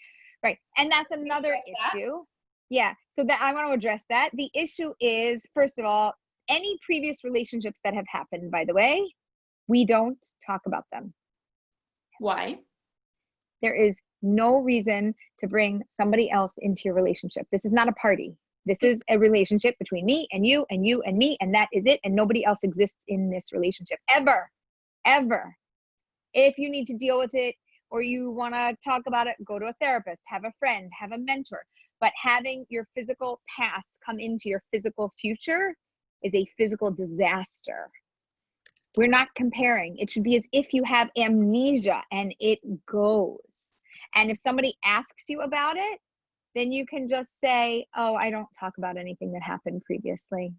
Right. And that's another issue. Yeah. So that I want to address that. The issue is, first of all, any previous relationships that have happened, by the way, we don't talk about them. Why? There is no reason to bring somebody else into your relationship. This is not a party. This is a relationship between me and you and you and me, and that is it. And nobody else exists in this relationship ever, ever. If you need to deal with it or you want to talk about it, go to a therapist, have a friend, have a mentor. But having your physical past come into your physical future is a physical disaster. We're not comparing. It should be as if you have amnesia and it goes. And if somebody asks you about it, then you can just say, oh, I don't talk about anything that happened previously.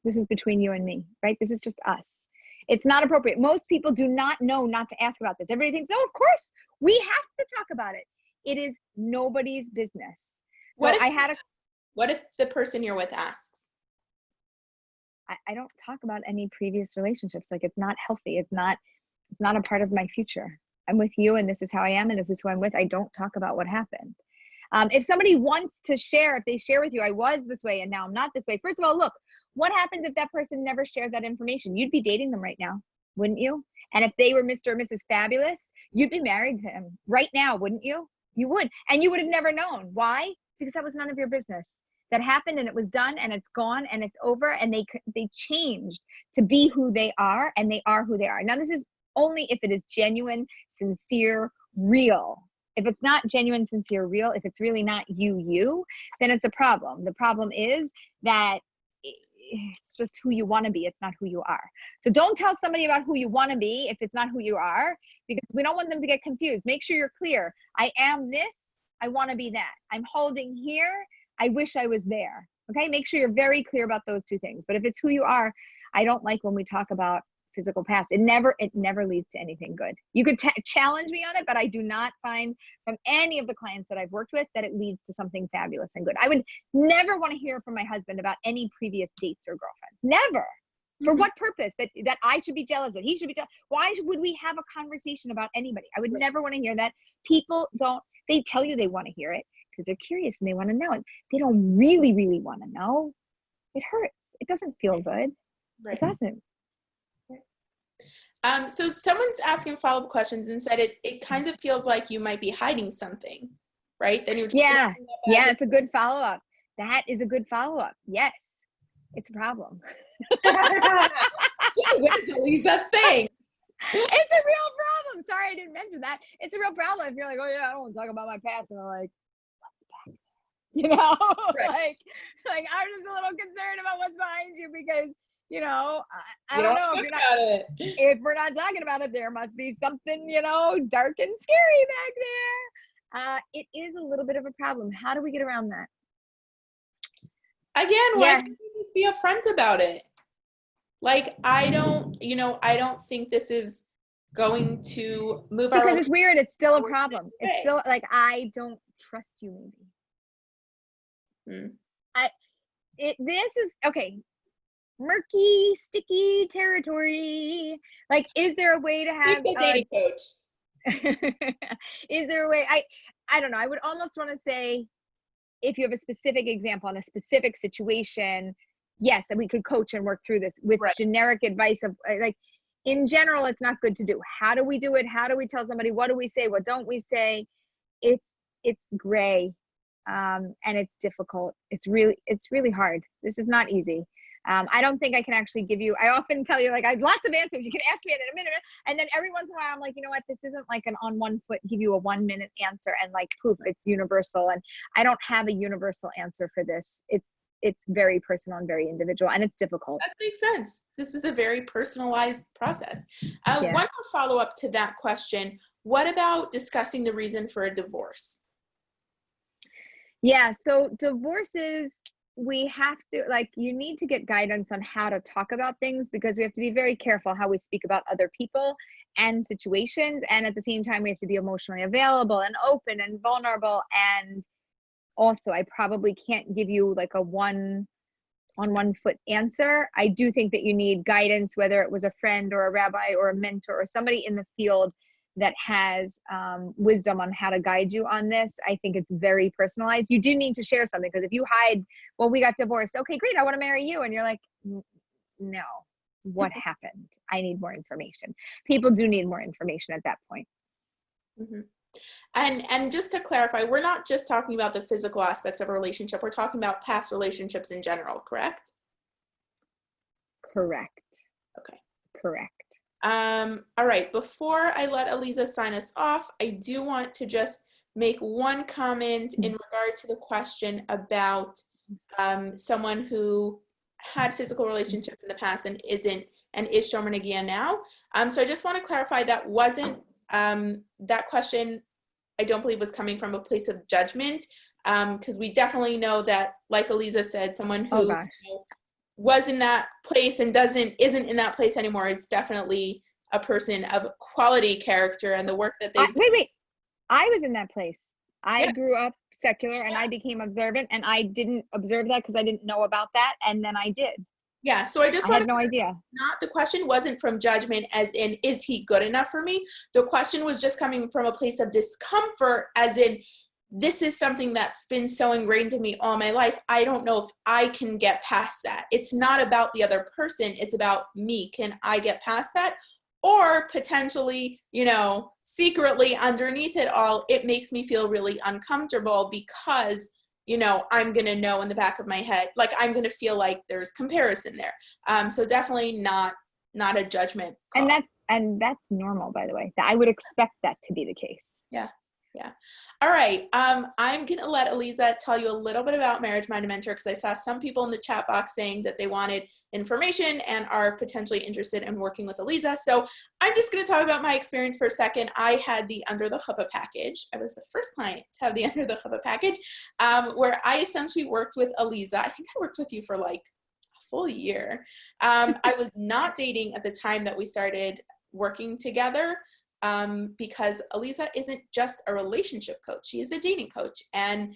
This is between you and me, right? This is just us. It's not appropriate. Most people do not know not to ask about this. Everybody thinks, oh, of course, we have to talk about it. It is nobody's business. So what if the person you're with asks? I don't talk about any previous relationships. Like, it's not healthy. It's not a part of my future. I'm with you and this is how I am and this is who I'm with. I don't talk about what happened. If somebody wants to share, if they share with you, I was this way and now I'm not this way. First of all, look, what happens if that person never shared that information? You'd be dating them right now, wouldn't you? And if they were Mr. or Mrs. Fabulous, you'd be married to him right now, wouldn't you? You would. And you would have never known. Why? Because that was none of your business. That happened and it was done and it's gone and it's over, and they changed to be who they are, and they are who they are. Now, this is only if it is genuine, sincere, real. If it's not genuine, sincere, real, if it's really not you, then it's a problem. The problem is that it's just who you want to be. It's not who you are. So don't tell somebody about who you want to be if it's not who you are, because we don't want them to get confused. Make sure you're clear. I am this. I want to be that. I'm holding here. I wish I was there. Okay. Make sure you're very clear about those two things. But if it's who you are, I don't like when we talk about physical past. It never leads to anything good. You could challenge me on it, but I do not find from any of the clients that I've worked with that it leads to something fabulous and good. I would never want to hear from my husband about any previous dates or girlfriends. Never. For what purpose? That I should be jealous, that he should be jealous. Why would we have a conversation about anybody? I would never want to hear that. People they tell you they want to hear it because they're curious and they want to know. And they don't really, really want to know. It hurts. It doesn't feel good. It doesn't. So someone's asking follow-up questions and said it kind of feels like you might be hiding something, right? Then you're it's a good follow-up. That is a good follow-up. Yes. It's a problem. What is Aleeza thinks? It's a real problem. Sorry, I didn't mention that. It's a real problem if you're like, oh yeah, I don't want to talk about my past, and I'm like, what's back there? You know, like I'm just a little concerned about what's behind you because you know, I don't know if we're not talking about it, there must be something, you know, dark and scary back there. It is a little bit of a problem. How do we get around that? Again, why can't you just be upfront about it? Like, I don't think this is going to move our because it's weird. It's still a problem. It's still like, I don't trust you maybe. This is, okay, murky, sticky territory. Like, is there a way to have a dating coach? Is there a way? I don't know. I would almost want to say, if you have a specific example on a specific situation, yes, and we could coach and work through this with generic advice of like, in general, it's not good to do. How do we do it? How do we tell somebody? What do we say? What don't we say? It's gray, and it's difficult. It's really hard. This is not easy. I don't think I can actually give you, I often tell you, like, I have lots of answers. You can ask me in a minute. And then every once in a while, I'm like, you know what? This isn't like an on one foot, give you a 1 minute answer and like, poof, it's universal. And I don't have a universal answer for this. It's very personal and very individual, and it's difficult. That makes sense. This is a very personalized process. One more follow up to that question. What about discussing the reason for a divorce? Yeah. So divorces, we have to, like, you need to get guidance on how to talk about things because we have to be very careful how we speak about other people and situations. And at the same time, we have to be emotionally available and open and vulnerable. And also, I probably can't give you like a one foot answer. I do think that you need guidance, whether it was a friend or a rabbi or a mentor or somebody in the field that has wisdom on how to guide you on this. I think it's very personalized. You do need to share something because if you hide, well, we got divorced. Okay, great. I want to marry you. And you're like, no, what happened? I need more information. People do need more information at that point. Mm-hmm. And just to clarify, we're not just talking about the physical aspects of a relationship. We're talking about past relationships in general, correct? Correct. Okay. Correct. All right. Before I let Aleeza sign us off, I do want to just make one comment in regard to the question about someone who had physical relationships in the past and isn't and is shomer negia now. So I just want to clarify that wasn't that question. I don't believe was coming from a place of judgment, because we definitely know that, like Aleeza said, someone who was in that place and isn't in that place anymore is definitely a person of quality character, and the work that they wait, I was in that place. I grew up secular and I became observant, and I didn't observe that because I didn't know about that, and then I did. Yeah, so I had no idea. The question wasn't from judgment as in, is he good enough for me? The question was just coming from a place of discomfort as in, this is something that's been so ingrained in me all my life. I don't know if I can get past that. It's not about the other person. It's about me. Can I get past that? Or potentially, secretly underneath it all, it makes me feel really uncomfortable because, I'm going to know in the back of my head, like I'm going to feel like there's comparison there. So definitely not a judgment call. And that's normal, by the way. I would expect that to be the case. Yeah. All right. I'm going to let Aleeza tell you a little bit about Marriage Minded Mentor because I saw some people in the chat box saying that they wanted information and are potentially interested in working with Aleeza. So I'm just going to talk about my experience for a second. I had the Under the Chuppah package. I was the first client to have the Under the Chuppah package, where I essentially worked with Aleeza. I think I worked with you for like full year. I was not dating at the time that we started working together, because Aleeza isn't just a relationship coach. She is a dating coach. And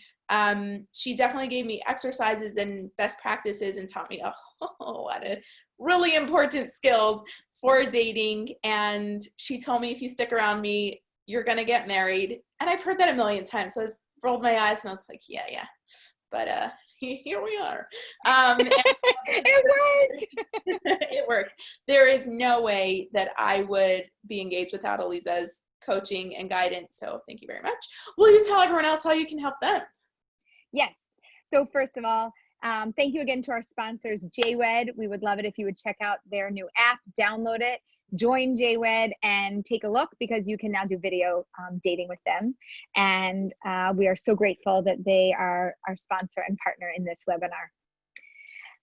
she definitely gave me exercises and best practices and taught me a whole lot of really important skills for dating. And she told me, if you stick around me, you're going to get married. And I've heard that a million times. So I rolled my eyes and I was like, yeah. But here we are. It worked. It worked. There is no way that I would be engaged without Aleeza's coaching and guidance. So thank you very much. Will you tell everyone else how you can help them? Yes. So first of all, thank you again to our sponsors, JWed. We would love it if you would check out their new app, download it, join JWed, and take a look, because you can now do video dating with them. And we are so grateful that they are our sponsor and partner in this webinar.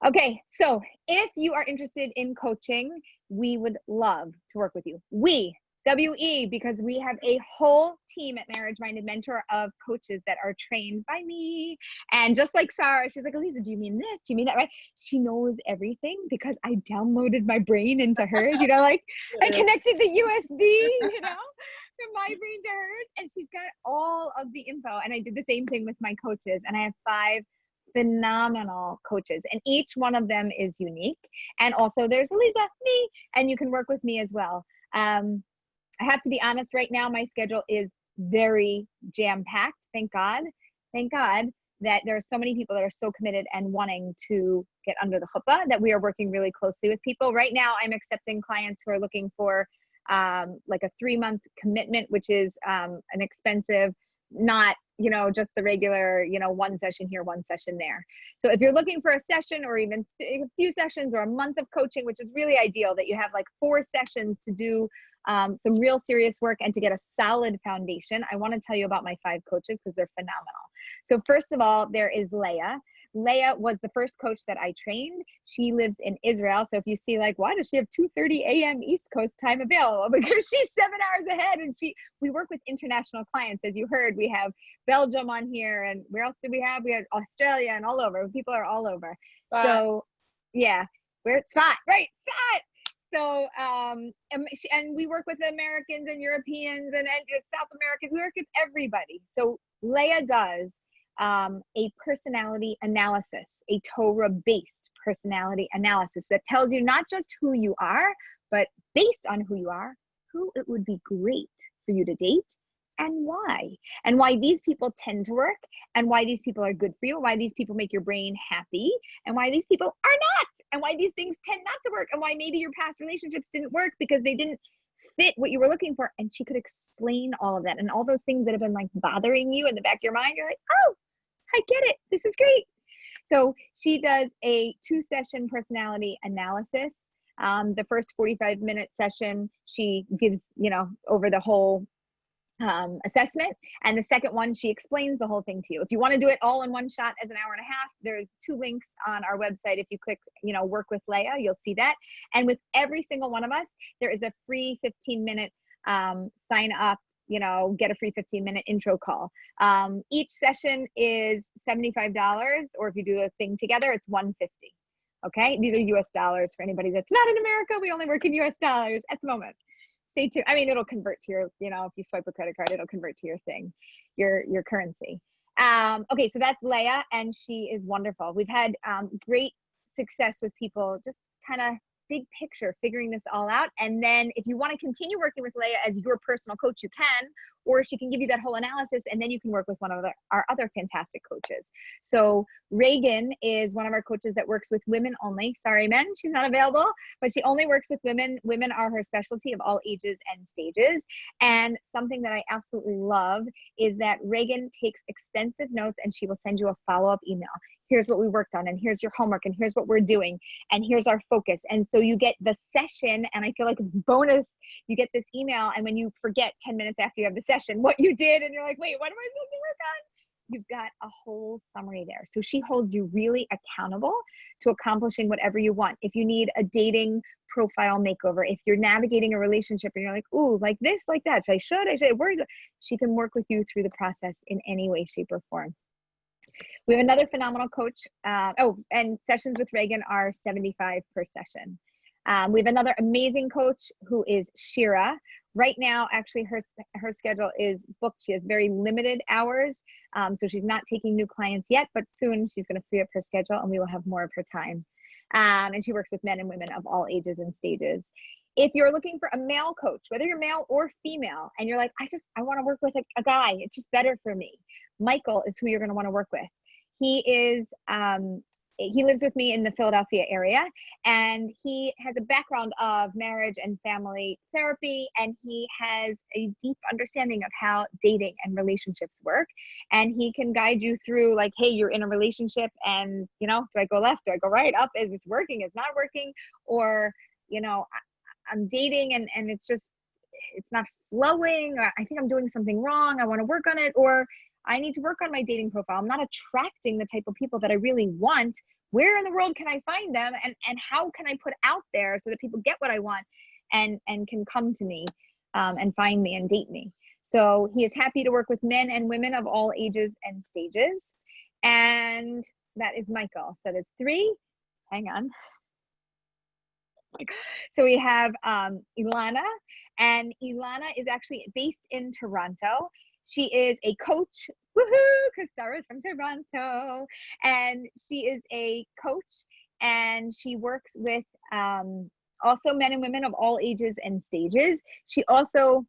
Okay, so if you are interested in coaching, we would love to work with you. We, WE, because we have a whole team at Marriage Minded Mentor of coaches that are trained by me. And just like Sarah, she's like, Aleeza, do you mean this? Do you mean that, right? She knows everything because I downloaded my brain into hers, you know, like I connected the USB, you know, from my brain to hers. And she's got all of the info. And I did the same thing with my coaches. And I have 5 phenomenal coaches, and each one of them is unique. And also there's Aleeza, me, and you can work with me as well. I have to be honest, right now my schedule is very jam-packed. Thank God that there are so many people that are so committed and wanting to get under the chuppah that we are working really closely with people. Right now I'm accepting clients who are looking for like a 3-month commitment, which is an expensive, not, you know, just the regular, you know, 1 session here, 1 session there. So if you're looking for a session or even a few sessions or a month of coaching, which is really ideal, that you have like 4 sessions to do some real serious work and to get a solid foundation, I want to tell you about my 5 coaches because they're phenomenal. So first of all, there is Leah. Leah was the first coach that I trained. She lives in Israel. So if you see like, why does she have 2:30 a.m. East Coast time available? Because she's 7 hours ahead, and we work with international clients. As you heard, we have Belgium on here, and where else did we have? We had Australia and all over. People are all over. So yeah, we're Spot, right? Spot. So, and we work with Americans and Europeans and South Americans. We work with everybody. So Leah does a personality analysis, a Torah-based personality analysis that tells you not just who you are, but based on who you are, who it would be great for you to date and why these people tend to work, and why these people are good for you, why these people make your brain happy, and why these people are not, and why these things tend not to work, and why maybe your past relationships didn't work because they didn't fit what you were looking for. And she could explain all of that, and all those things that have been like bothering you in the back of your mind, you're like, oh, I get it. This is great. So she does a 2-session personality analysis. The first 45-minute session, she gives, you know, over the whole assessment. And the second one, she explains the whole thing to you. If you want to do it all in one shot as an hour and a half, there's 2 links on our website. If you click, you know, work with Leah, you'll see that. And with every single one of us, there is a free 15-minute sign up, you know, get a free 15-minute intro call. Each session is $75, or if you do a thing together, it's $150. Okay. These are US dollars for anybody that's not in America. We only work in US dollars at the moment. Stay tuned. I mean, it'll convert to your, you know, if you swipe a credit card, it'll convert to your thing, your currency. Okay. So that's Leah, and she is wonderful. We've had great success with people just kind of big picture, figuring this all out. And then if you want to continue working with Leah as your personal coach, you can, or she can give you that whole analysis, and then you can work with one of our other fantastic coaches. So Reagan is one of our coaches that works with women only. Sorry, men, she's not available, but she only works with women. Women are her specialty of all ages and stages. And something that I absolutely love is that Reagan takes extensive notes, and she will send you a follow-up email. Here's what we worked on, and here's your homework, and here's what we're doing, and here's our focus. And so you get the session, and I feel like it's bonus. You get this email, and when you forget 10 minutes after you have the session what you did, and you're like, wait, what am I supposed to work on? You've got a whole summary there. So she holds you really accountable to accomplishing whatever you want. If you need a dating profile makeover, if you're navigating a relationship and you're like, ooh, like this, like that, I should, where is it? She can work with you through the process in any way, shape, or form. We have another phenomenal coach. And sessions with Reagan are $75 per session. We have another amazing coach who is Shira. Right now, actually, her schedule is booked. She has very limited hours, so she's not taking new clients yet, but soon she's going to free up her schedule and we will have more of her time. And she works with men and women of all ages and stages. If you're looking for a male coach, whether you're male or female, and you're like, I want to work with a guy, it's just better for me, Michael is who you're going to want to work with. He lives with me in the Philadelphia area, and he has a background of marriage and family therapy, and he has a deep understanding of how dating and relationships work. And he can guide you through, like, hey, you're in a relationship and, you know, do I go left? Do I go right? Up? Is this working? Is not working? Or, you know, I'm dating and it's not flowing, or I think I'm doing something wrong. I want to work on it, or I need to work on my dating profile. I'm not attracting the type of people that I really want. Where in the world can I find them? And how can I put out there so that people get what I want and can come to me and find me and date me? So he is happy to work with men and women of all ages and stages. And that is Michael. So there's 3. Hang on. So we have Ilana, and Ilana is actually based in Toronto. She is a coach, woohoo, because Sarah's from Toronto, and she is a coach, and she works with also men and women of all ages and stages. She also,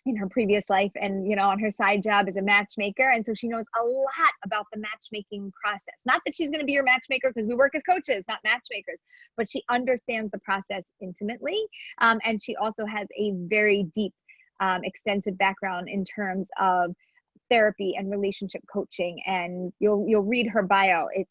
in her previous life and, you know, on her side job, is a matchmaker, and so she knows a lot about the matchmaking process. Not that she's going to be your matchmaker, because we work as coaches, not matchmakers, but she understands the process intimately, and she also has a very deep extensive background in terms of therapy and relationship coaching, and you'll read her bio. It's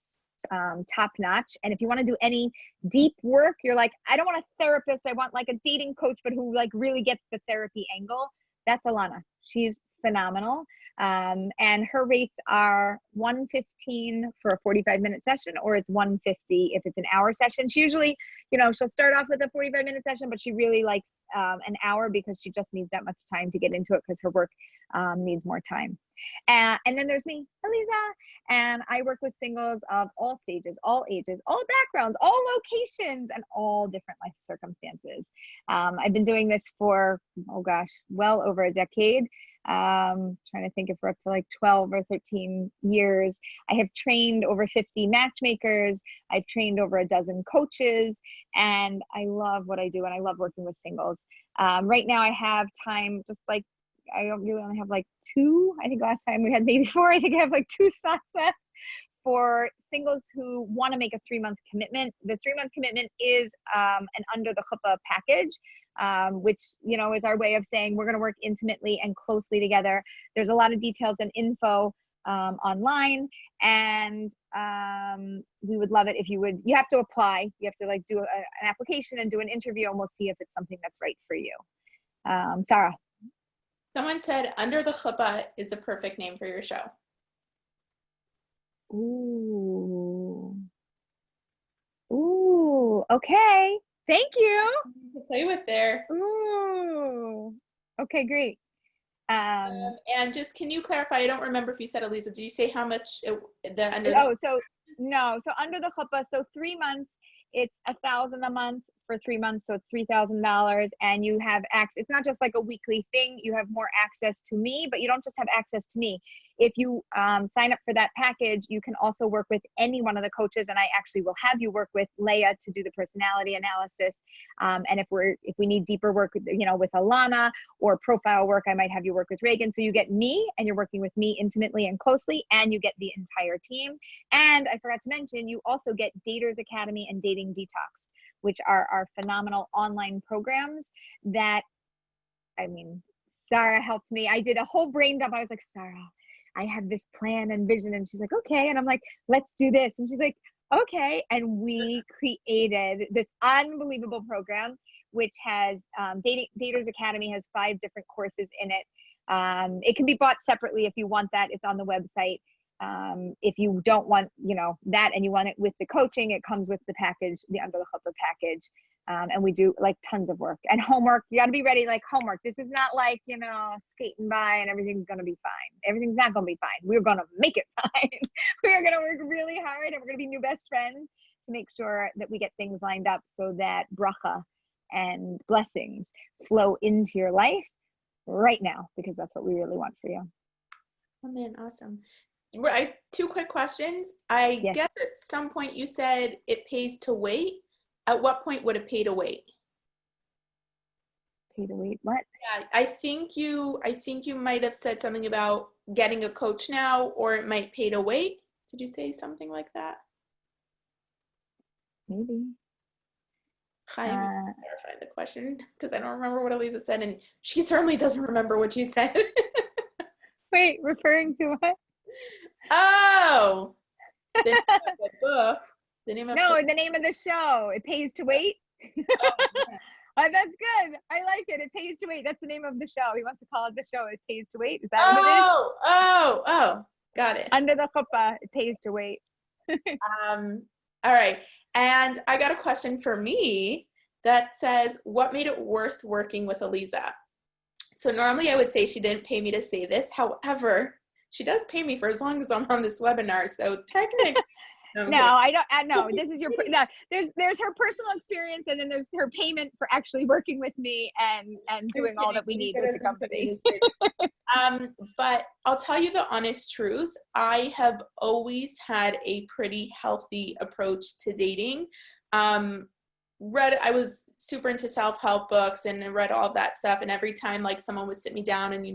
top notch. And if you want to do any deep work, you're like, I don't want a therapist, I want like a dating coach, but who like really gets the therapy angle, that's Alana. She's phenomenal. And her rates are $115 for a 45-minute session, or it's $150 if it's an hour session. She usually, you know, she'll start off with a 45-minute session, but she really likes an hour because she just needs that much time to get into it, because her work needs more time. And then there's me, Aleeza, and I work with singles of all stages, all ages, all backgrounds, all locations, and all different life circumstances. I've been doing this for, oh gosh, well over a decade. Trying to think if we're up to like 12 or 13 years. I have trained over 50 matchmakers. I've trained over a dozen coaches, and I love what I do, and I love working with singles. Right now I have time, just like, I really only have like 2. I think last time we had maybe 4. I think I have like 2 slots left for singles who want to make a 3-month commitment. The 3-month commitment is an under the chuppah package, which, you know, is our way of saying we're going to work intimately and closely together. There's a lot of details and info online, and we would love it if you would. You have to apply. You have to like do an application and do an interview, and we'll see if it's something that's right for you. Sarah. Someone said Under the Chuppah is the perfect name for your show. Ooh. Ooh, okay. Thank you. To play with there. Ooh. Okay, great. And just, can you clarify? I don't remember if you said, Aleeza, did you say how much the under? So under the chuppah, so 3 months, it's $1,000 a month for 3 months, so it's $3,000, and you have access. It's not just like a weekly thing. You have more access to me, but you don't just have access to me. If you sign up for that package, you can also work with any one of the coaches, and I actually will have you work with Leah to do the personality analysis. And if we need deeper work, you know, with Alana, or profile work, I might have you work with Reagan. So you get me, and you're working with me intimately and closely, and you get the entire team. And I forgot to mention, you also get Daters Academy and Dating Detox, which are our phenomenal online programs that, I mean, Sarah helped me. I did a whole brain dump. I was like, Sarah, I have this plan and vision. And she's like, okay. And I'm like, let's do this. And she's like, okay. And we created this unbelievable program, which has Daters Academy has 5 different courses in it. It can be bought separately if you want that. It's on the website. If you don't want, that, and you want it with the coaching, it comes with the package, the Under the Chuppah package. And we do like tons of work and homework. You got to be ready, like homework. This is not like, skating by and everything's going to be fine. Everything's not going to be fine. We're going to make it fine. We are going to work really hard, and we're going to be new best friends to make sure that we get things lined up so that bracha and blessings flow into your life right now, because that's what we really want for you. Oh man, awesome. Right. 2 quick questions. I Yes. guess at some point you said it pays to wait. At what point would it pay to wait? Pay to wait? What? Yeah, I think you might have said something about getting a coach now, or it might pay to wait. Did you say something like that? Maybe. I'm clarify the question because I don't remember what Aleeza said, and she certainly doesn't remember what she said. Wait, referring to what? Oh, the name of the book. The name of the name of the show. It pays to wait. Oh, yeah. Oh, that's good. I like it. It pays to wait. That's the name of the show. He wants to call it the show. It pays to wait. Is that what it is? Oh, got it. Under the Chuppah, it pays to wait. All right. And I got a question for me that says, what made it worth working with Aleeza? So normally I would say she didn't pay me to say this. However, she does pay me for as long as I'm on this webinar. So technically, no, I don't. No, this is there's her personal experience, and then there's her payment for actually working with me and doing all that we need with the company. But I'll tell you the honest truth. I have always had a pretty healthy approach to dating. I was super into self-help books and read all that stuff. And every time like someone would sit me down and,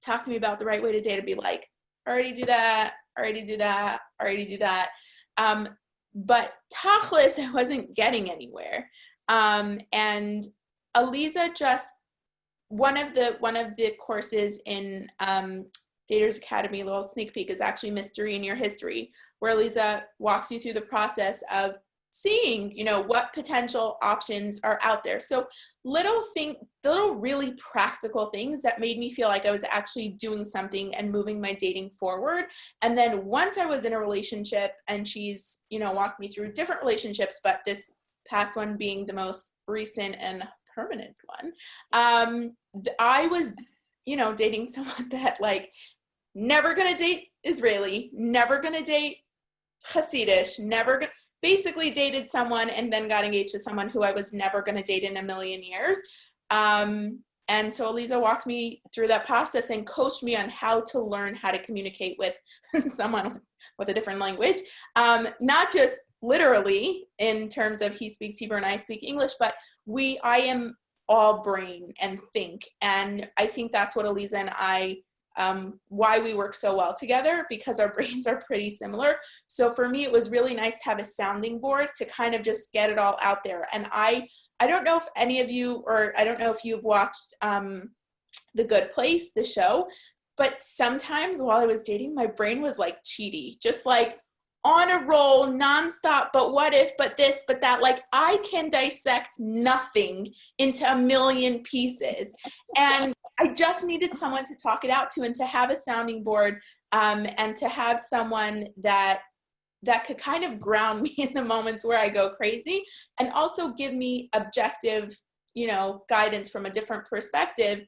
talk to me about the right way to date, I'd be like, already do that, already do that, already do that. But tachlis, I wasn't getting anywhere. And Aleeza just, one of the courses in Daters Academy, a little sneak peek, is actually Mystery in Your History, where Aleeza walks you through the process of seeing, what potential options are out there. So little really practical things that made me feel like I was actually doing something and moving my dating forward. And then once I was in a relationship, and she's, walked me through different relationships, but this past one being the most recent and permanent one, I was, dating someone that like never gonna date Israeli, never gonna date Hasidish, basically dated someone and then got engaged to someone who I was never going to date in a million years. And so Aleeza walked me through that process and coached me on how to learn how to communicate with someone with a different language. Not just literally in terms of he speaks Hebrew and I speak English, but I am all brain and think. And I think that's what Aleeza and I why we work so well together, because our brains are pretty similar. So for me, it was really nice to have a sounding board to kind of just get it all out there. And I don't know if any of you, or I don't know if you've watched The Good Place, the show, but sometimes while I was dating, my brain was like cheaty, just like on a roll nonstop, but what if, but this, but that. Like I can dissect nothing into a million pieces. And I just needed someone to talk it out to, and to have a sounding board, and to have someone that could kind of ground me in the moments where I go crazy, and also give me objective, guidance from a different perspective,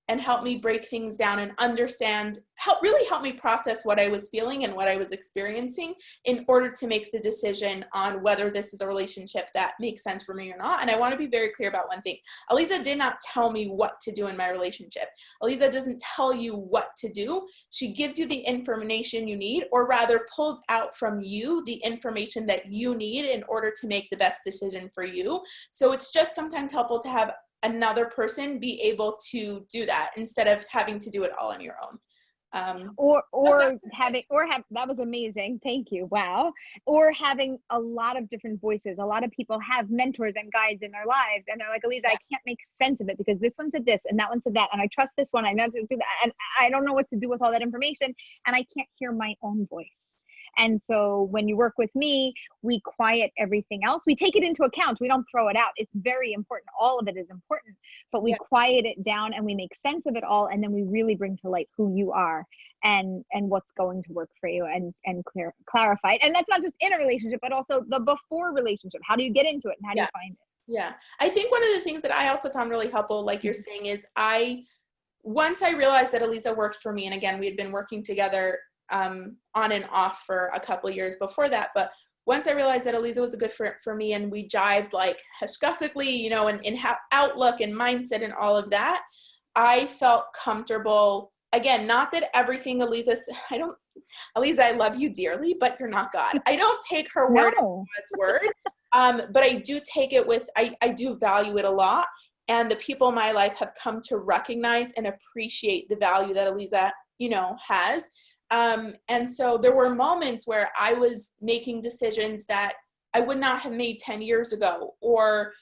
and help me break things down and understand, really help me process what I was feeling and what I was experiencing in order to make the decision on whether this is a relationship that makes sense for me or not. And I want to be very clear about one thing. Aleeza did not tell me what to do in my relationship. Aleeza doesn't tell you what to do. She gives you the information you need, or rather pulls out from you the information that you need in order to make the best decision for you. So it's just sometimes helpful to have another person be able to do that instead of having to do it all on your own. That was amazing. Thank you. Wow. Or having a lot of different voices. A lot of people have mentors and guides in their lives, and they're like, Aleeza, I can't make sense of it because this one said this and that one said that, and I trust this one, I know to do that, and I don't know what to do with all that information, and I can't hear my own voice. And so when you work with me, we quiet everything else. We take it into account. We don't throw it out. It's very important. All of it is important, but we quiet it down and we make sense of it all. And then we really bring to light who you are what's going to work for you, and clarify it. And that's not just in a relationship, but also the before relationship. How do you get into it, and how do you find it? Yeah. I think one of the things that I also found really helpful, like you're saying, is once I realized that Aleeza worked for me, and again, we had been working together on and off for a couple of years before that, but once I realized that Aleeza was a good fit for me, and we jived like hashkafically, you know, in outlook and mindset and all of that, I felt comfortable. Again, not that everything Aleeza, Aleeza, I love you dearly, but you're not God. I don't take her word as God's word, but I do take it with, I do value it a lot. And the people in my life have come to recognize and appreciate the value that Aleeza, you know, has. And so there were moments where I was making decisions that I would not have made 10 years ago, or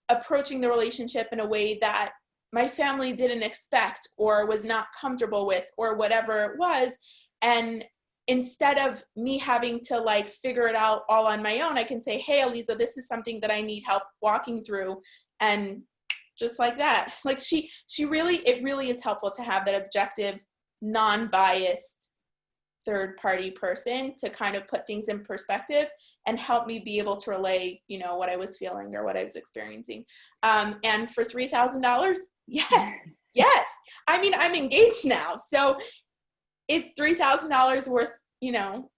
approaching the relationship in a way that my family didn't expect or was not comfortable with, or whatever it was. And instead of me having to like figure it out all on my own, I can say, hey, Aleeza, this is something that I need help walking through. And just like that, like it really is helpful to have that objective, non-biased third-party person to kind of put things in perspective and help me be able to relay, you know, what I was feeling or what I was experiencing. And for $3,000, yes. I mean, I'm engaged now, so it's $3,000 worth, you know,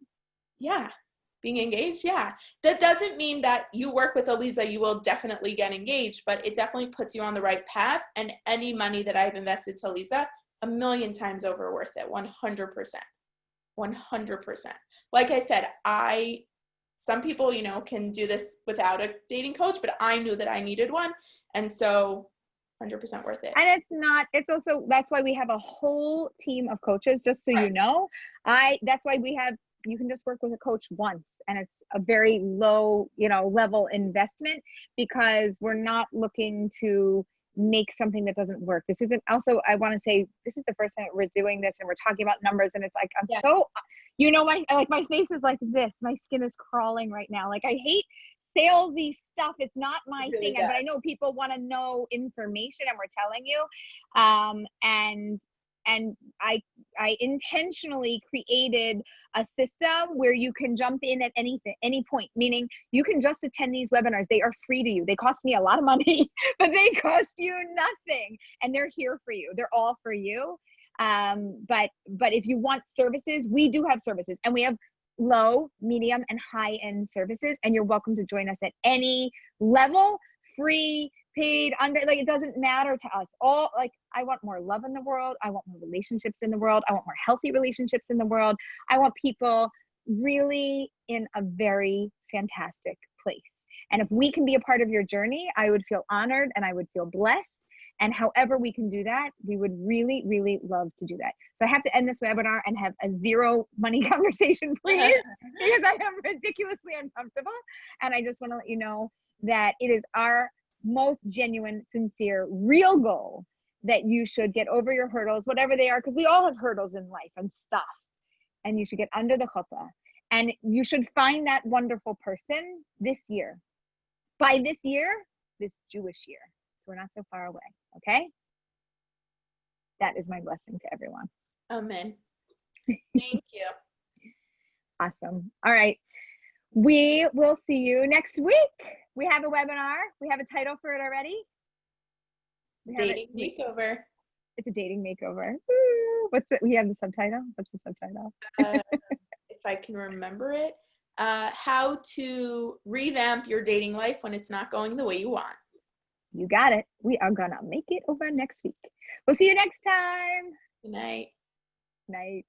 being engaged. Yeah. That doesn't mean that you work with Aleeza, you will definitely get engaged, but it definitely puts you on the right path. And any money that I've invested to Aleeza, 1,000,000 times over worth it. 100%. 100%. Like I said, some people, you know, can do this without a dating coach, but I knew that I needed one. And so 100% worth it. And it's also, that's why we have a whole team of coaches, just so you know. That's why you can just work with a coach once, and it's a very low, you know, level investment, because we're not looking to make something that doesn't work. This isn't, also, I want to say, this is the first time that we're doing this and we're talking about numbers, and it's like, I'm so, you know, my face is like this, my skin is crawling right now. Like, I hate salesy stuff. It's not my thing. But I know people want to know information, and we're telling you. And I intentionally created a system where you can jump in at any point, meaning you can just attend these webinars. They are free to you. They cost me a lot of money, but they cost you nothing, and they're here for you. They're all for you. But if you want services, we do have services, and we have low, medium, and high-end services, and you're welcome to join us at any level, free, paid, under, like, it doesn't matter to us. All, like, I want more love in the world. I want more relationships in the world. I want more healthy relationships in the world. I want people really in a very fantastic place. And if we can be a part of your journey, I would feel honored, and I would feel blessed. And however we can do that, we would really, really love to do that. So I have to end this webinar and have a zero money conversation, please, because I am ridiculously uncomfortable. And I just want to let you know that it is our most genuine, sincere, real goal that you should get over your hurdles, whatever they are, because we all have hurdles in life and stuff. And you should get under the chuppah. And you should find that wonderful person this year. By this year, this Jewish year. So we're not so far away. Okay? That is my blessing to everyone. Amen. Thank you. Awesome. All right. We will see you next week. We have a webinar. We have a title for it already. Dating makeover. It's a dating makeover. Woo. We have the subtitle? What's the subtitle? If I can remember it. How to revamp your dating life when it's not going the way you want. You got it. We are gonna make it over next week. We'll see you next time. Good night. Night.